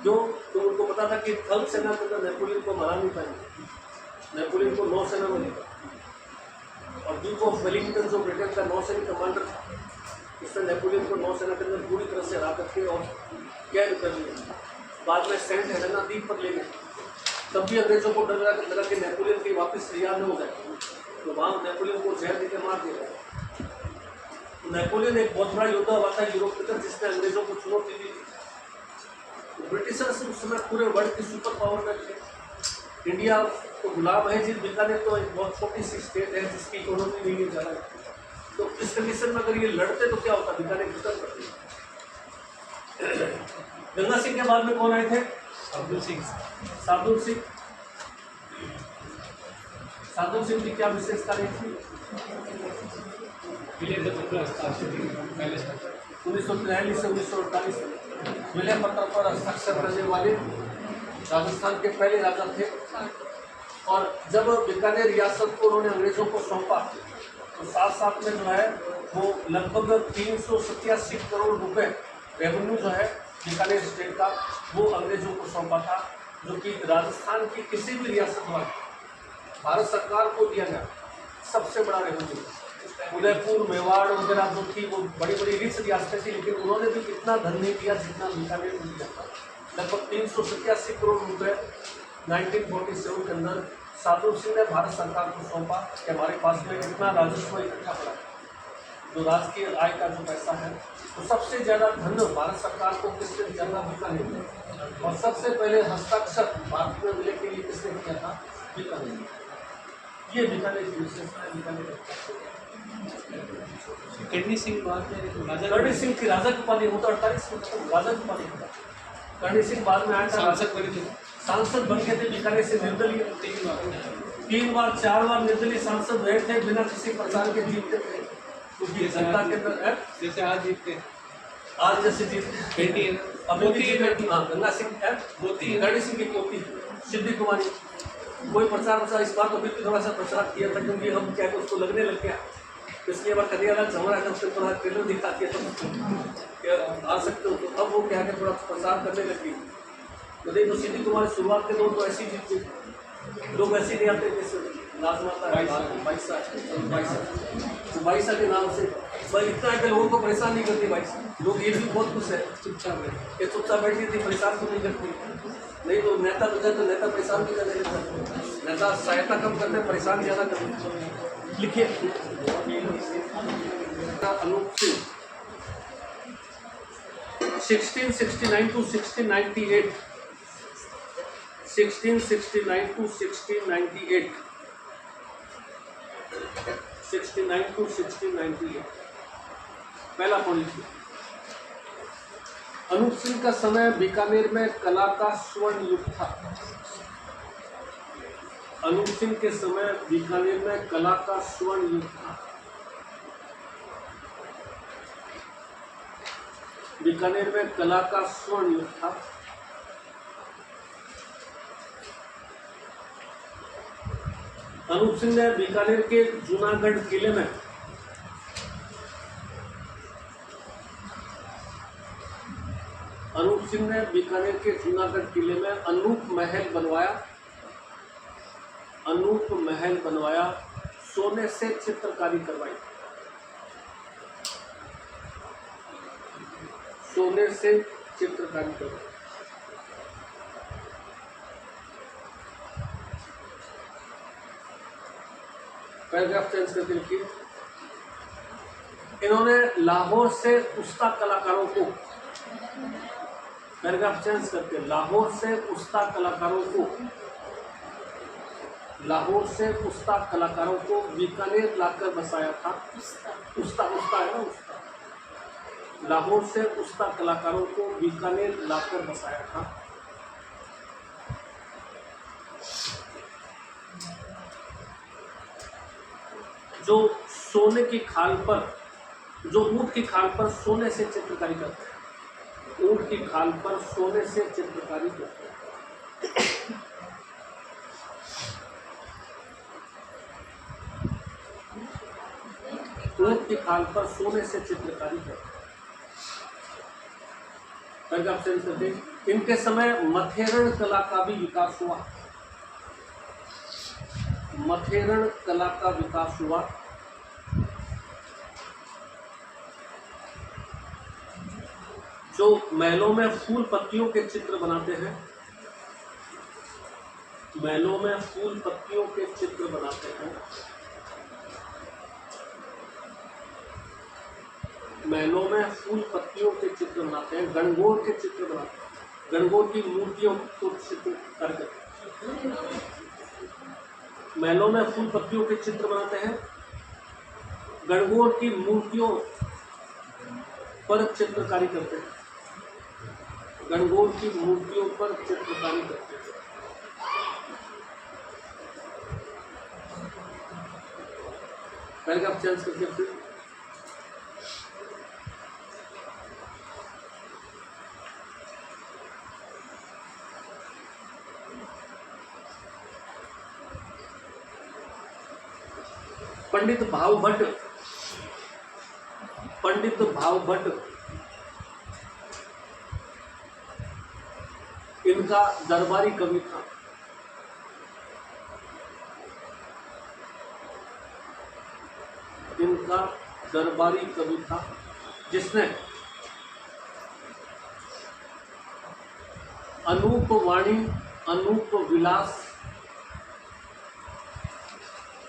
क्यों? तो उनको पता था कि थल सेना के अंदर नेपोलियन को मरा नहीं पाएंगे, नेपोलियन को नौसेना में लिखा, और ड्यूक ऑफ वेलिंगटन जो ब्रिटेन का नौसैनिक कमांडर था, उसने नेपोलियन को नौसेना के अंदर पूरी तरह से हरा करके और कैद कर लिया। बाद में सेंट हेलेना द्वीप पर ले गए, तब भी अंग्रेजों को डर लगा कि नेपोलियन की वापस तैयार न हो जाए, तो वहाँ नेपोलियन को जहर देकर मार दिया। नेपोलियन एक बहुत बड़ा योद्धा हुआ था यूरोप के अंदर, जिसने अंग्रेजों को चुनौती दी। ब्रिटिशर्स उस समय पूरे वर्ल्ड की सुपर पावर में थे, इंडिया तो गुलाम है जी, बीकानेर तो एक बहुत छोटी सी स्टेट है जिसकी इकोनॉमी नहीं है ज़्यादा, तो इस कंडीशन में अगर ये लड़ते तो क्या होता, बीकानेर खत्म करते। गंगा सिंह के बाद में कौन आए थे? अब्दुल सिंह। साधु सिंह। साधु सिंह की क्या विशेषता रही थी? 1943 से 1948 विलय पत्र पर हस्ताक्षर करने वाले राजस्थान के पहले राजा थे, और जब बीकानेर रियासत को उन्होंने अंग्रेजों को सौंपा तो साथ साथ में जो है वो लगभग 387 करोड़ रुपए रेवेन्यू जो है बीकानेर स्टेट का वो अंग्रेजों को सौंपा था, जो कि राजस्थान की किसी भी रियासत में भारत सरकार को दिया गया सबसे बड़ा रेवेन्यू। उदयपुर, मेवाड़ वगैरह जो थी वो बड़ी बड़ी रिच रियासतें थी, लेकिन उन्होंने भी इतना धन नहीं दिया जितना बीकानेर में दिया था। लगभग 387 करोड़ रुपए 1947 के अंदर साधु सिंह ने भारत सरकार को सौंपा कि हमारे पास में इतना राजस्व इकट्ठा पड़ा, जो राजकीय आय का जो पैसा है, तो सबसे ज़्यादा धन भारत सरकार को किसने दिया था? बीकानेर। और सबसे पहले हस्ताक्षर भारत में विलय के लिए किसने किया था? बीकानेर। ये बीकानेर की विशेषता है। बीकानेर कर्णी सिंह बाद में राजा, कर्णी सिंह की राजा की उपाधि 1948 में राजा की उपाधि। कर्णी सिंह बाद में आया था, सांसद बन गए थे बीकानेर से निर्दलीय, 3 बार 4 बार निर्दलीय सांसद रहे थे, बिना किसी प्रचार के जीतते थे, क्योंकि जनता के अंदर जैसे आज जीतते, आज जैसे जीतते बेटी अभी बेटी। हाँ, गंगा सिंह है पोती, कर्णी सिंह की पोती सिद्धि कुमारी। कोई प्रचार प्रचार इस बार तो अभी थोड़ा सा प्रचार किया था, क्योंकि हम क्या उसको लगने लग गया, इसलिए बार कन्हैयालाल चमड़ा का उससे थोड़ा ट्रेलर दिखाती है तो आ सकते हो, तो अब वो क्या है थोड़ा प्रचार करने लगी। तो देखो सिद्धि कुमारी शुरुआत के दौर तो ऐसी जीतती, लोग ऐसे नहीं आते जैसे राजमाता बाईसा के नाम से भाई इतना है कि लोगों को परेशान नहीं करती बाईसा, लोग ये भी बहुत खुश है, चुपचाप बैठी थी, परेशान तो नहीं करती। नहीं तो नेता बचा तो नेता परेशान भी करने लगता, नेता सहायता कम करते परेशान ज़्यादा करते। लिखिए Anoop Singh 1669 to 1698, 1669 to 1698, 69 to 1698। पहला पॉइंट लिखिए, अनूप सिंह का समय बीकानेर में कला का स्वर्ण युग था। अनूप सिंह के समय बीकानेर में कला का स्वर्ण युग था। बीकानेर में कला का स्वर्ण युग था। अनूप सिंह ने बीकानेर के जूनागढ़ किले में अनूप सिंह ने बीकानेर के जूनागढ़ किले में अनूप महल बनवाया अनूप महल बनवाया, सोने से चित्रकारी करवाई। सोने से चित्रकारी करवाई। पैराग्राफ चेंज करके लिखिए। इन्होंने लाहौर से उस्ताद कलाकारों को, पैराग्राफ चेंज करके, लाहौर से उस्ताद कलाकारों को, लाहौर से उस्ताद कलाकारों को बीकानेर लाकर बसाया था। उस्ताद है ना, उस्ताद। लाहौर से उस्ताद कलाकारों को बीकानेर लाकर बसाया था। जो सोने की खाल पर, जो ऊंट की खाल पर सोने से चित्रकारी करते हैं, ऊंट की खाल पर सोने से चित्रकारी करते हैं। ऊंट की खाल पर सोने से चित्रकारी करते हैं। पैराग्राफ चेंज करते हैं। इनके समय मथेरण कला का भी विकास हुआ। मथेरण कला का विकास हुआ। जो महलों में फूल पत्तियों के चित्र बनाते हैं, महलों में फूल पत्तियों के चित्र बनाते हैं, महलों में फूल पत्तियों के चित्र बनाते हैं, गणगौर के चित्र बनाते हैं, गणगौर की मूर्तियों को चित्र करके महलों में फूल पत्तियों के चित्र बनाते हैं, गणगौर की मूर्तियों पर चित्रकारी करते हैं, गणगौर की मूर्तियों पर चित्रकारी करते हैं। पैराग्राफ चेंज करके फिर पंडित भावभट्ट, पंडित भावभट्ट, इनका दरबारी कवि था। इनका दरबारी कवि था जिसने अनूप वाणी, अनूप विलास,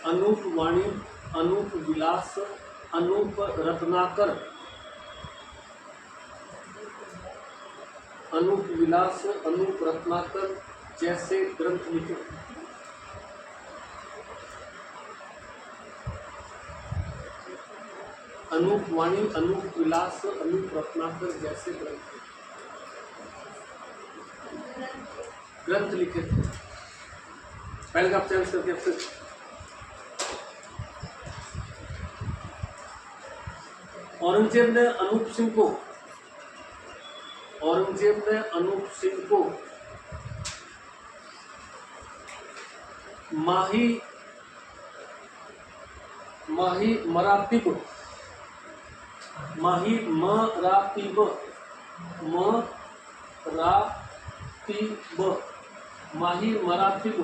अनूप वाणी, अनूप विलास, अनूप रत्नाकर, अनूप विलास, अनूप रत्नाकर जैसे ग्रंथ लिखे। अनूप वाणी, अनूप विलास, अनूप रत्नाकर जैसे ग्रंथ लिखे थे। पैराग्राफ चेंज करके फिर औरंगजेब ने अनूप सिंह को, औरंगजेब ने अनूप सिंह को माही मरातिब, माही मरातिब, माही मरातिब,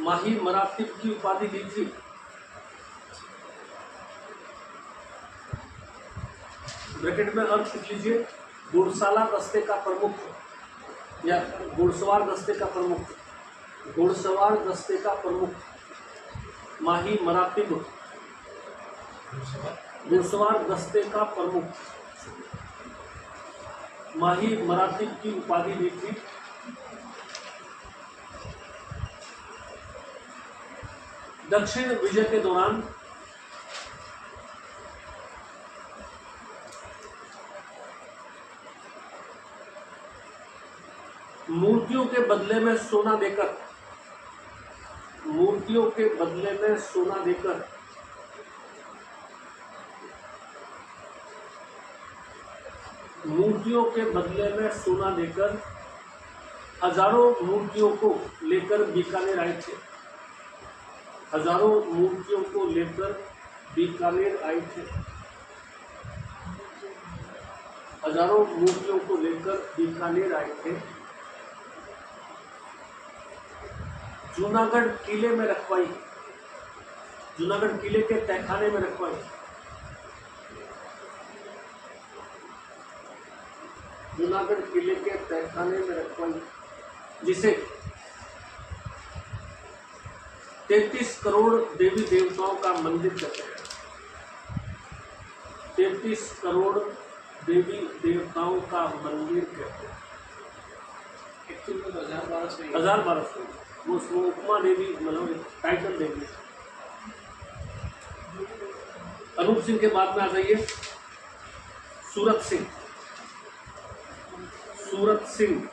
माही मरातिब की उपाधि दी थी। ब्रैकेट में अर्थ लिख लीजिए, घुड़साला दस्ते का प्रमुख या घुड़सवार दस्ते का प्रमुख, घुड़सवार दस्ते का प्रमुख माही मरातिब, घुड़सवार दस्ते का प्रमुख माही मरातिब की उपाधि दी थी। दक्षिण विजय के दौरान मूर्तियों के बदले में सोना देकर, मूर्तियों के बदले में सोना देकर मूर्तियों के बदले में सोना देकर हजारों मूर्तियों को लेकर बीकानेर आए थे। हजारों मूर्तियों को लेकर बीकानेर आए थे। हजारों मूर्तियों को लेकर बीकानेर आए थे। जूनागढ़ किले में रखवाई, जूनागढ़ किले के तहखाने में रखवाई। जूनागढ़ किले के तहखाने में रखवाई, जिसे 33 करोड़ देवी देवताओं का मंदिर कहते हैं। 33 करोड़ देवी देवताओं का मंदिर कहते हैं। एक्चुअली में 1200 1200 वो उसको उपमा देवी, मतलब टाइटल देवी। अनूप सिंह के बाद में आ जाइए सूरत सिंह। सूरत सिंह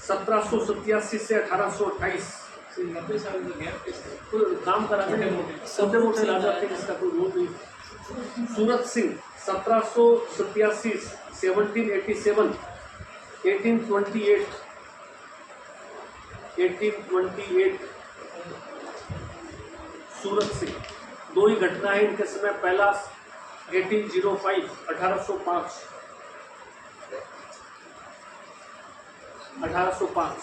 1787 से 1828। 90 साल का गैप कैसे? तो काम करा छोटे मोटे राजा थे, जिसका कोई रोल नहीं। सूरत सिंह 1787 1787 1828 सूरत सिंह। दो ही घटना है इनके समय। पहला 1805 1805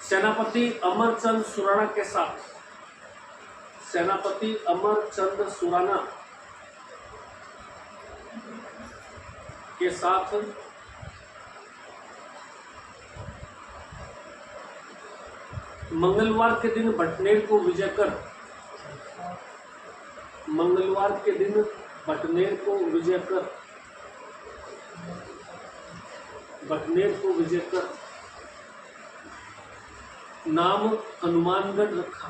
सेनापति अमरचंद सुराणा के साथ, सेनापति अमरचंद सुराणा के साथ मंगलवार के दिन भटनेर को विजय कर, मंगलवार के दिन भटनेर को विजय कर, भटनेर को विजय कर नाम हनुमानगढ़ रखा।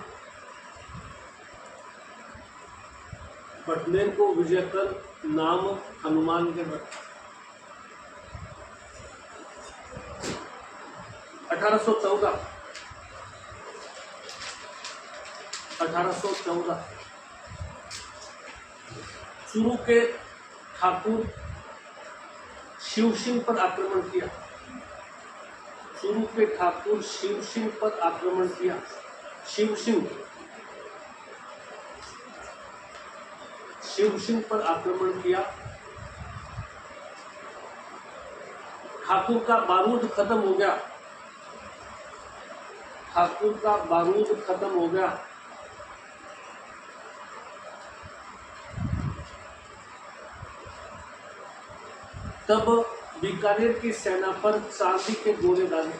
भटनेर को विजय कर नाम हनुमानगढ़ रखा। 1814 चूरू के ठाकुर शिव सिंह पर आक्रमण किया। चूरू के ठाकुर शिव सिंह पर आक्रमण किया। शिव सिंह पर आक्रमण किया। ठाकुर का बारूद खत्म हो गया। ठाकुर का बारूद खत्म हो गया। तब बीकानेर की सेना पर चांदी के गोले डाले।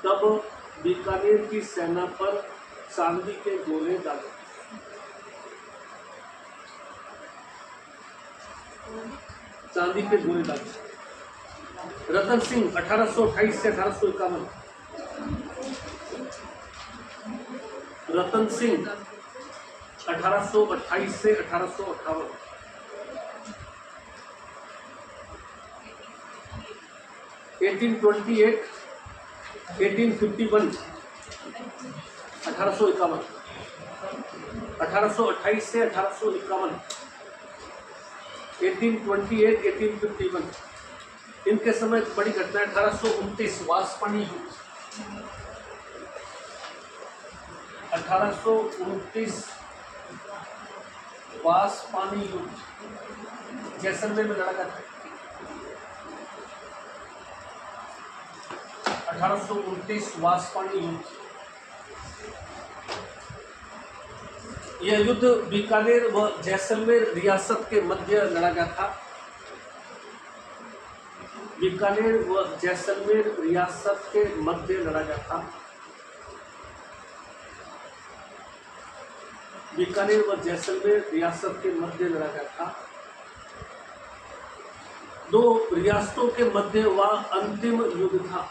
तब बीकानेर की सेना पर चांदी के गोले डाले। चांदी के गोले डाले। रतन सिंह 1828 से 1851। रतन सिंह 1828 से 1858। 1828 1851 1851। 1828 से 1851। 1828 1851। इनके समय बड़ी घटना 1829 वासपानी युद्ध। 1829 वासपानी युद्ध जैसलमेर में लड़ा गया था। 1829 वासपानी युद्ध। यह युद्ध बीकानेर व जैसलमेर रियासत के मध्य लड़ा गया था। बीकानेर व जैसलमेर रियासत के मध्य लड़ा गया था। बीकानेर व जैसलमेर रियासत के मध्य लड़ा गया था। दो रियासतों के मध्य हुआ अंतिम युद्ध था।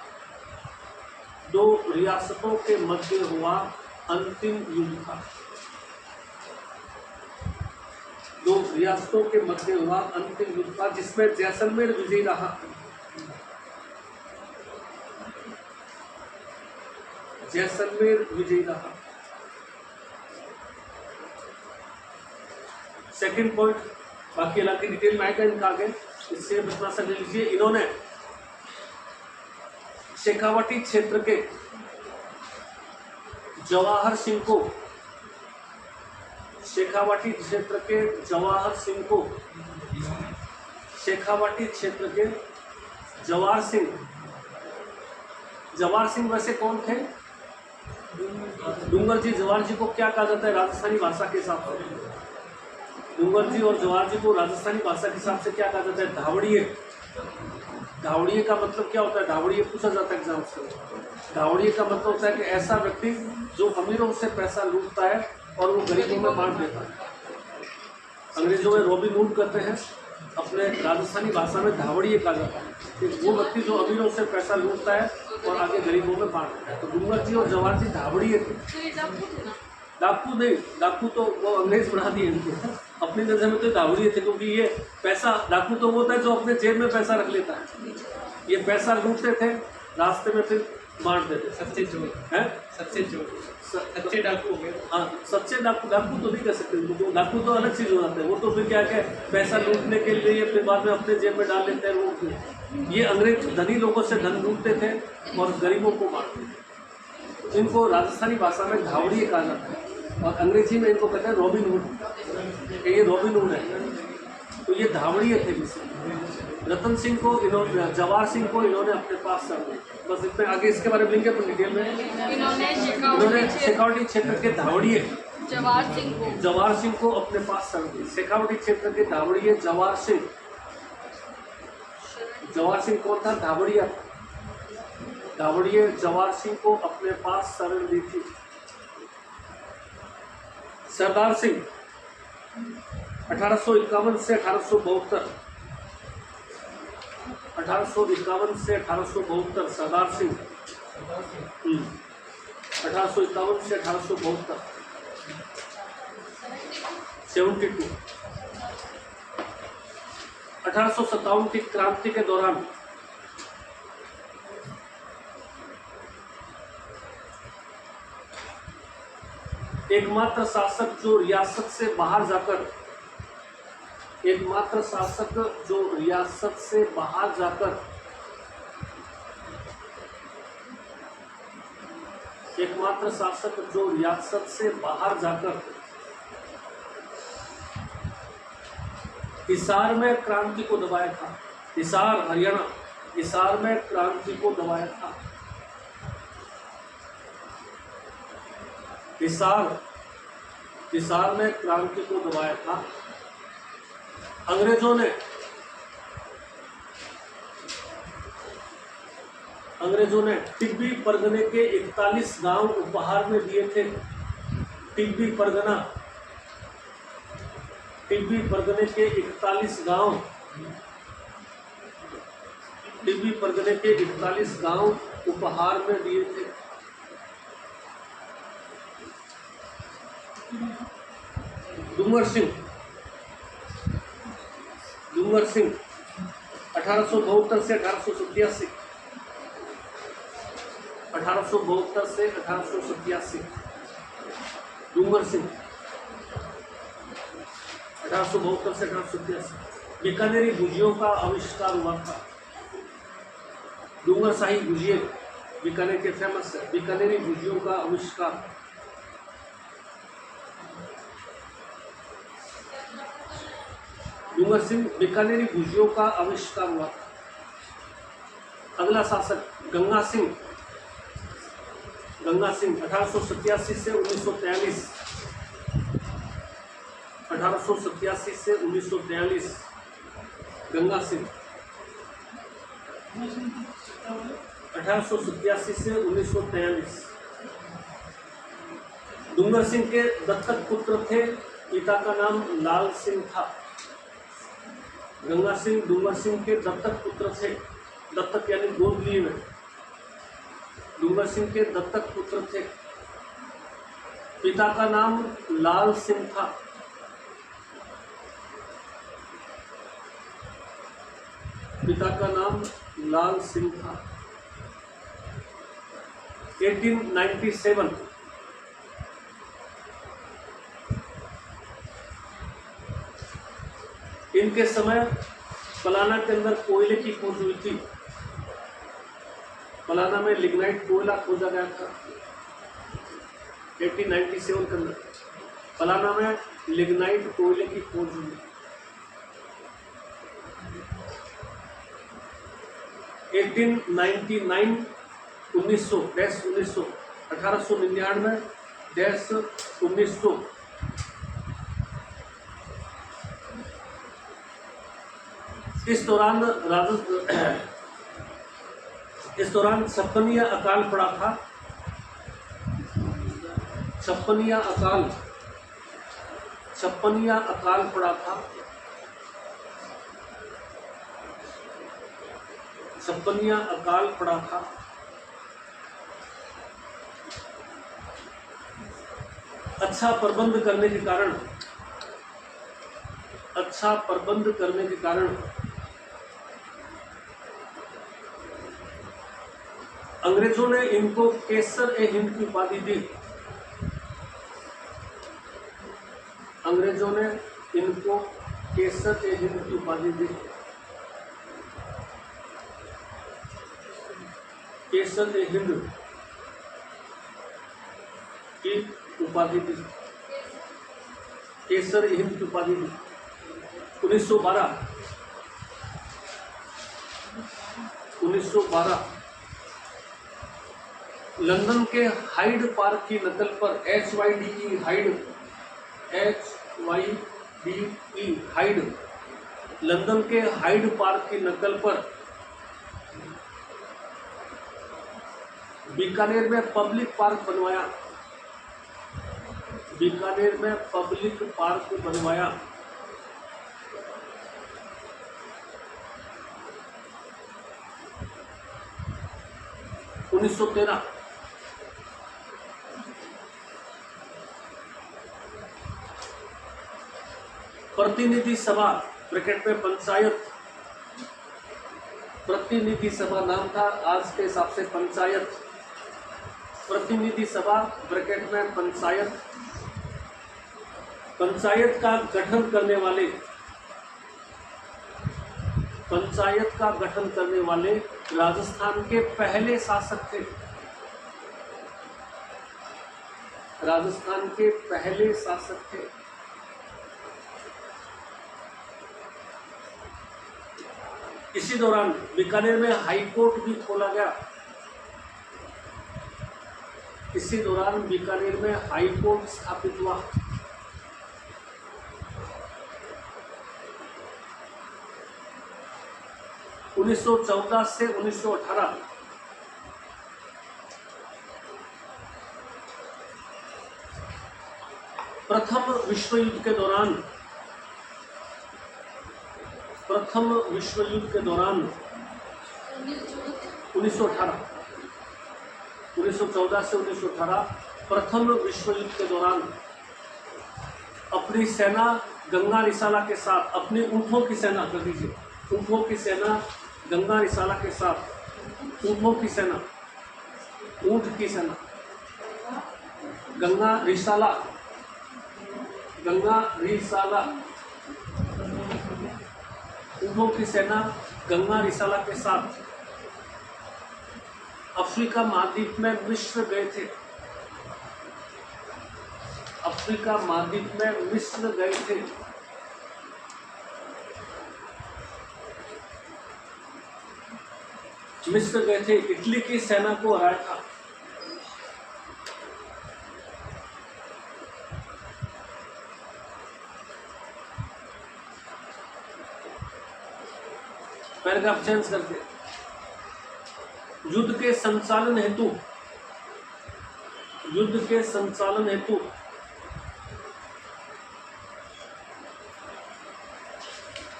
दो रियासतों के मध्य हुआ अंतिम युद्ध था। दो रियासतों के मध्य हुआ अंतिम युद्ध था, जिसमें जैसलमेर विजयी रहा। जैसलमेर विजयी रहा। सेकंड पॉइंट, बाकी इलाके डिटेल में आएगा इनका आगे, इससे बचना समझ लीजिए। इन्होंने शेखावाटी क्षेत्र के जवाहर सिंह को, शेखावाटी क्षेत्र के जवाहर सिंह को, शेखावाटी क्षेत्र के जवाहर सिंह जवाहर सिंह वैसे कौन थे? डूंगर जी। जवाहर जी को क्या कहा जाता है राजस्थानी भाषा के हिसाब से? डूंगर जी और जवाहर जी को राजस्थानी भाषा के हिसाब से क्या कहा जाता है? धावड़िए। धावड़िए का मतलब क्या होता है? धावड़िए पूछा जाता है एग्जाम से। धावड़िए का मतलब होता है कि ऐसा व्यक्ति जो अमीरों से पैसा लूटता है और वो गरीबों में बांट देता है। अंग्रेजों में रॉबिन हुड करते हैं, अपने राजस्थानी भाषा में धावड़िए कहा जाता है कि वो व्यक्ति जो अमीरों से पैसा लूटता है और आगे गरीबों में बांट देता है। तो डूंगर जी और जवाहर जी धावड़िए थे। डाकू नहीं, डाकू तो वो अंग्रेज बना दिए इनको। अपनी नजर में तो धावड़िए थे, क्योंकि ये पैसा, डाकू तो वो होता है जो अपने जेब में पैसा रख लेता है। ये पैसा लूटते थे, रास्ते में फिर बांट देते। सच्चे चोर हैं? सच्चे चोर सच्चे डाकू हो गए। हाँ, सच्चे डाकू। डाकू तो नहीं कह सकते उनको, डाकू तो अलग चीज़ हो जाते हैं। वो तो फिर क्या क्या पैसा लूटने के लिए फिर बाद में अपने जेब में डाल लेते हैं वो। ये अंग्रेज धनी लोगों से धन लूटते थे और गरीबों को बांटते थे। इनको राजस्थानी भाषा में धावड़िए कहा जाता है और अंग्रेजी में इनको कहते हैं रॉबिन हुड। ये रॉबिन हुड है। तो ये धावड़िए थे किसी। रतन सिंह को इन्होंने, जवाहर सिंह को इन्होंने अपने पास कर दिया। बस इतने, आगे इसके बारे में लिखें तो डिटेल में। इन्होंने शेखावटी क्षेत्र के धावड़िए जवाहर सिंह को अपने पास कर दिया। शेखावटी क्षेत्र के धावड़िए जवाहर सिंह। जवाहर सिंह कौन था? धावड़िया। धावड़िए जवाहर सिंह को अपने पास शरण दी थी। सरदार सिंह 1851 से 1872, 1851 से 1872 सरदार सिंह। 1851 से 1872, 72। 1857 की क्रांति के दौरान एकमात्र शासक जो रियासत से बाहर जाकर एकमात्र शासक जो रियासत से बाहर जाकर एकमात्र शासक जो रियासत से बाहर जाकर हिसार में क्रांति को दबाया था। हिसार हरियाणा, हिसार में क्रांति को दबाया था। हिसार में क्रांति को दबाया था। अंग्रेजों ने टिब्बी परगने के 41 गांव उपहार में दिए थे। टिब्बी परगने के 41 गांव, टिब्बी परगने के 41 गांव उपहार में दिए थे। डूंगर सिंह 1872 से 1887, 1872 से 1887। डूंगर सिंह 1872 से 1887। बीकानेरी भुजियों का आविष्कार हुआ था। डूंगर शाही भुजिए बीकानेर के फेमस है। बीकानेरी भुजियों का आविष्कार। डूंगर सिंह बीकानेरी भुजियों का आविष्कार हुआ था। अगला शासक गंगा सिंह 1887 से 1943, 1887 से 1943। गंगा सिंह 1887 से 1943। डूंगर सिंह के दत्तक पुत्र थे, पिता का नाम लाल सिंह था। गंगा सिंह डूंगर सिंह के दत्तक पुत्र थे। दत्तक यानी गोद लिए में। डूंगर सिंह के दत्तक पुत्र थे। पिता का नाम लाल सिंह था। पिता का नाम लाल सिंह था। 1897 इनके समय पलाना के अंदर कोयले की खोज हुई थी। पलाना में लिग्नाइट कोयला खोजा गया था 1897 के अंदर। पलाना में लिग्नाइट कोयले की खोज हुई। 1899 1899-1900 इस दौरान छप्पनिया अकाल पड़ा था। छप्पनिया अकाल पड़ा था। छप्पनिया अकाल पड़ा था। अच्छा प्रबंध करने के कारण अंग्रेजों ने इनको केसर-ए-हिंद की उपाधि दी। अंग्रेजों ने इनको केसर-ए-हिंद की उपाधि दी। केसर-ए-हिंद की उपाधि दी। केसर-ए-हिंद की उपाधि दी। 1912 लंदन के हाइड पार्क की नकल पर HYDE हाइड लंदन के हाइड पार्क की नकल पर बीकानेर में पब्लिक पार्क बनवाया। 1913 प्रतिनिधि सभा ब्रैकेट में पंचायत। प्रतिनिधि सभा नाम था, आज के हिसाब से पंचायत। प्रतिनिधि सभा ब्रैकेट में पंचायत। पंचायत का गठन करने वाले राजस्थान के पहले शासक थे। राजस्थान के पहले शासक थे। इसी दौरान बीकानेर में हाई कोर्ट भी खोला गया। इसी दौरान बीकानेर में हाई कोर्ट स्थापित हुआ। उन्नीस सौ 14 से 1918 प्रथम विश्व युद्ध के दौरान 1914 से 1918 प्रथम विश्व युद्ध के दौरान अपनी सेना गंगा रिसाला के साथ, अपनी ऊँटों की सेना कर दीजिए, ऊँटों की सेना गंगा रिसाला के साथ, ऊँटों की सेना, ऊँट की सेना गंगा रिसाला ऊँटों की सेना गंगा रिसाला के साथ अफ्रीका महाद्वीप में मिस्र गए थे। अफ्रीका महाद्वीप में मिस्र गए थे। इटली की सेना को हराया था। पैराग्राफ चेंज करके युद्ध के संचालन हेतु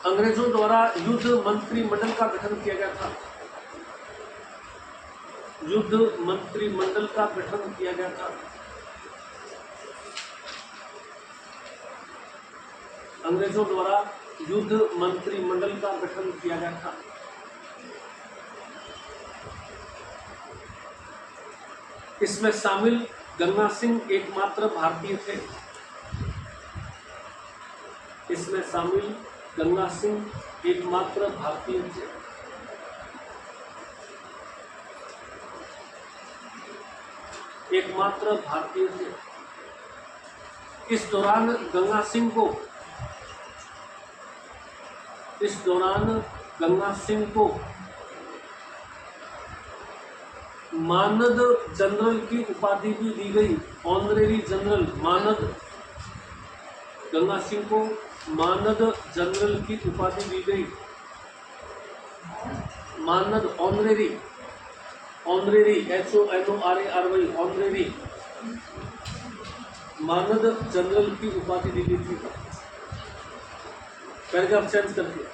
अंग्रेजों द्वारा युद्ध मंत्रिमंडल का गठन किया गया था। युद्ध मंत्रिमंडल का गठन किया गया था। अंग्रेजों द्वारा युद्ध मंत्रिमंडल का गठन किया गया था। इसमें शामिल गंगा सिंह एकमात्र भारतीय थे। इसमें शामिल गंगा सिंह एकमात्र भारतीय थे। एकमात्र भारतीय थे। इस दौरान गंगा सिंह को मानद जनरल की उपाधि भी दी गई, ऑनरेरी जनरल। मानद, गंगा सिंह को मानद जनरल की उपाधि दी गई। मानद, ऑनरेरी, ऑनरेरी, HONORARY, ऑनरेरी, मानद जनरल की उपाधि दी गई थी। पैराग्राफ चेंज कर दिया।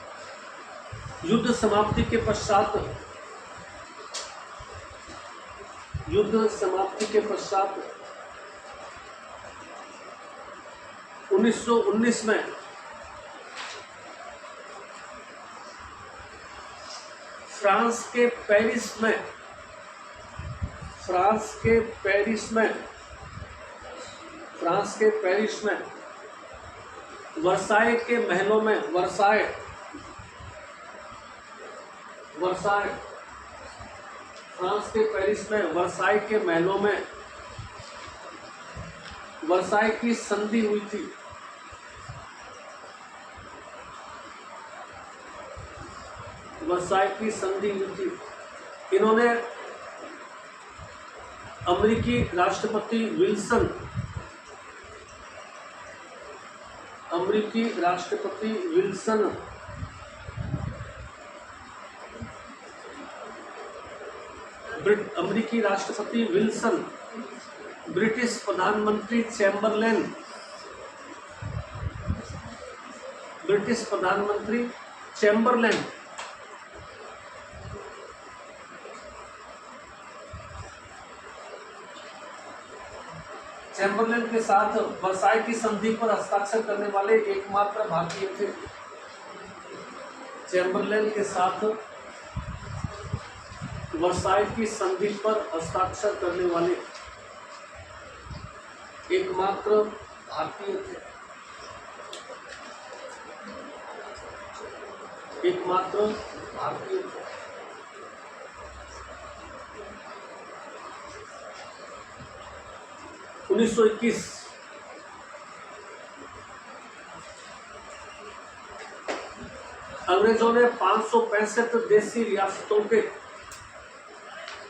युद्ध समाप्ति के पश्चात, युद्ध समाप्ति के पश्चात 1919 में फ्रांस के पेरिस में, फ्रांस के पेरिस में, फ्रांस के पेरिस में वर्साय के महलों में, वर्साय, वर्साय, फ्रांस के पेरिस में वर्साय के महलों में वर्साय की संधि हुई थी। वर्साय की संधि हुई थी। इन्होंने अमेरिकी राष्ट्रपति विल्सन, अमेरिकी राष्ट्रपति विल्सन, अमेरिकी राष्ट्रपति विल्सन, ब्रिटिश प्रधानमंत्री चैम्बरलेन, ब्रिटिश प्रधानमंत्री चैम्बरलेन, चैम्बरलेन के साथ वर्साय की संधि पर हस्ताक्षर करने वाले एकमात्र भारतीय थे। चैम्बरलेन के साथ वर्साय की संधि पर हस्ताक्षर करने वाले एकमात्र भारतीय थे, एकमात्र भारतीय थे। उन्नीस सौ 21 अंग्रेजों ने 565 देसी रियासतों के,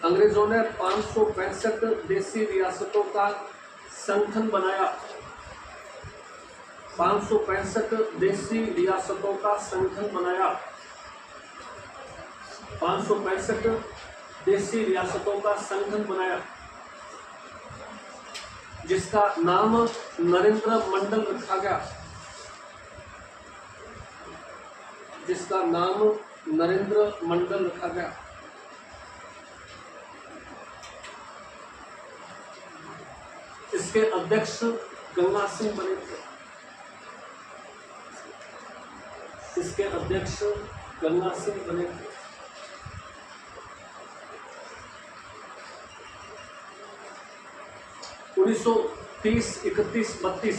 अंग्रेजों ने 565 देसी रियासतों का संगठन बनाया। 565 देसी रियासतों का संगठन बनाया। 565 देसी रियासतों का संगठन बनाया, जिसका नाम नरेंद्र मंडल रखा गया, जिसका नाम नरेंद्र मंडल रखा गया। इसके अध्यक्ष गंगा सिंह बने थे। इसके अध्यक्ष गंगा सिंह बने थे। उन्नीस सौ 30, 31, 32,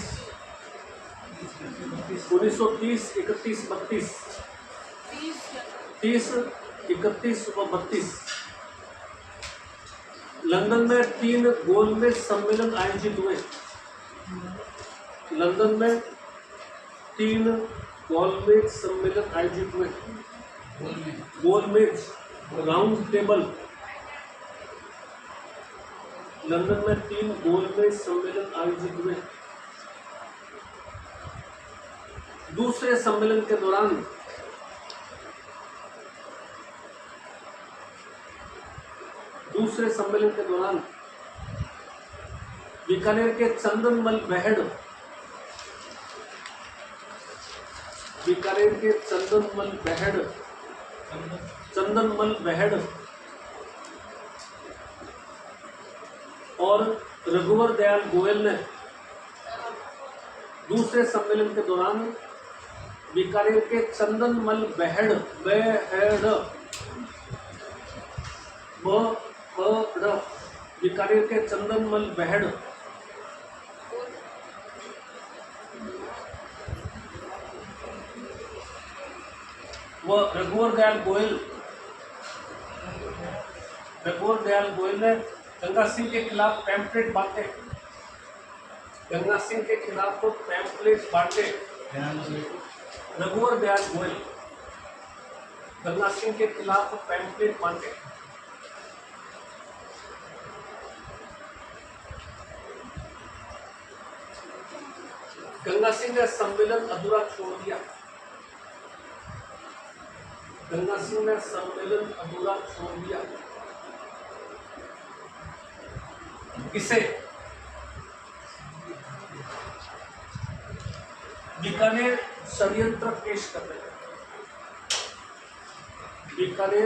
1930, 31, 32, 30, 31 व 32 लंदन में 3 गोलमेज सम्मेलन आयोजित हुए। लंदन में 3 गोलमेज सम्मेलन आयोजित हुए। गोलमेज, राउंड टेबल। लंदन में 3 गोलमेज सम्मेलन आयोजित हुए। दूसरे सम्मेलन के दौरान बीकानेर के चंदनमल बेहड़, बीकानेर के चंदनमल बेहड़ और रघुवर दयाल गोयल ने दूसरे सम्मेलन के दौरान बीकानेर के चंदनमल बेहड़ बीकानेर के चंदनमल बेहड़ व रघुवर दयाल गोयल ने गंगा सिंह के खिलाफ पैम्पलेट बांटे। गंगा सिंह के खिलाफ तो पैम्पलेट बांटे। रघुवर दयाल गोयल गंगा सिंह के खिलाफ पैम्पलेट बांटे। गंगा सिंह ने सम्मेलन अधूरा छोड़ दिया। गंगा सिंह ने सम्मेलन अधूरा छोड़ दिया। इसे बीकानेर षड्यंत्र पेश कर रहे हैं। बीकानेर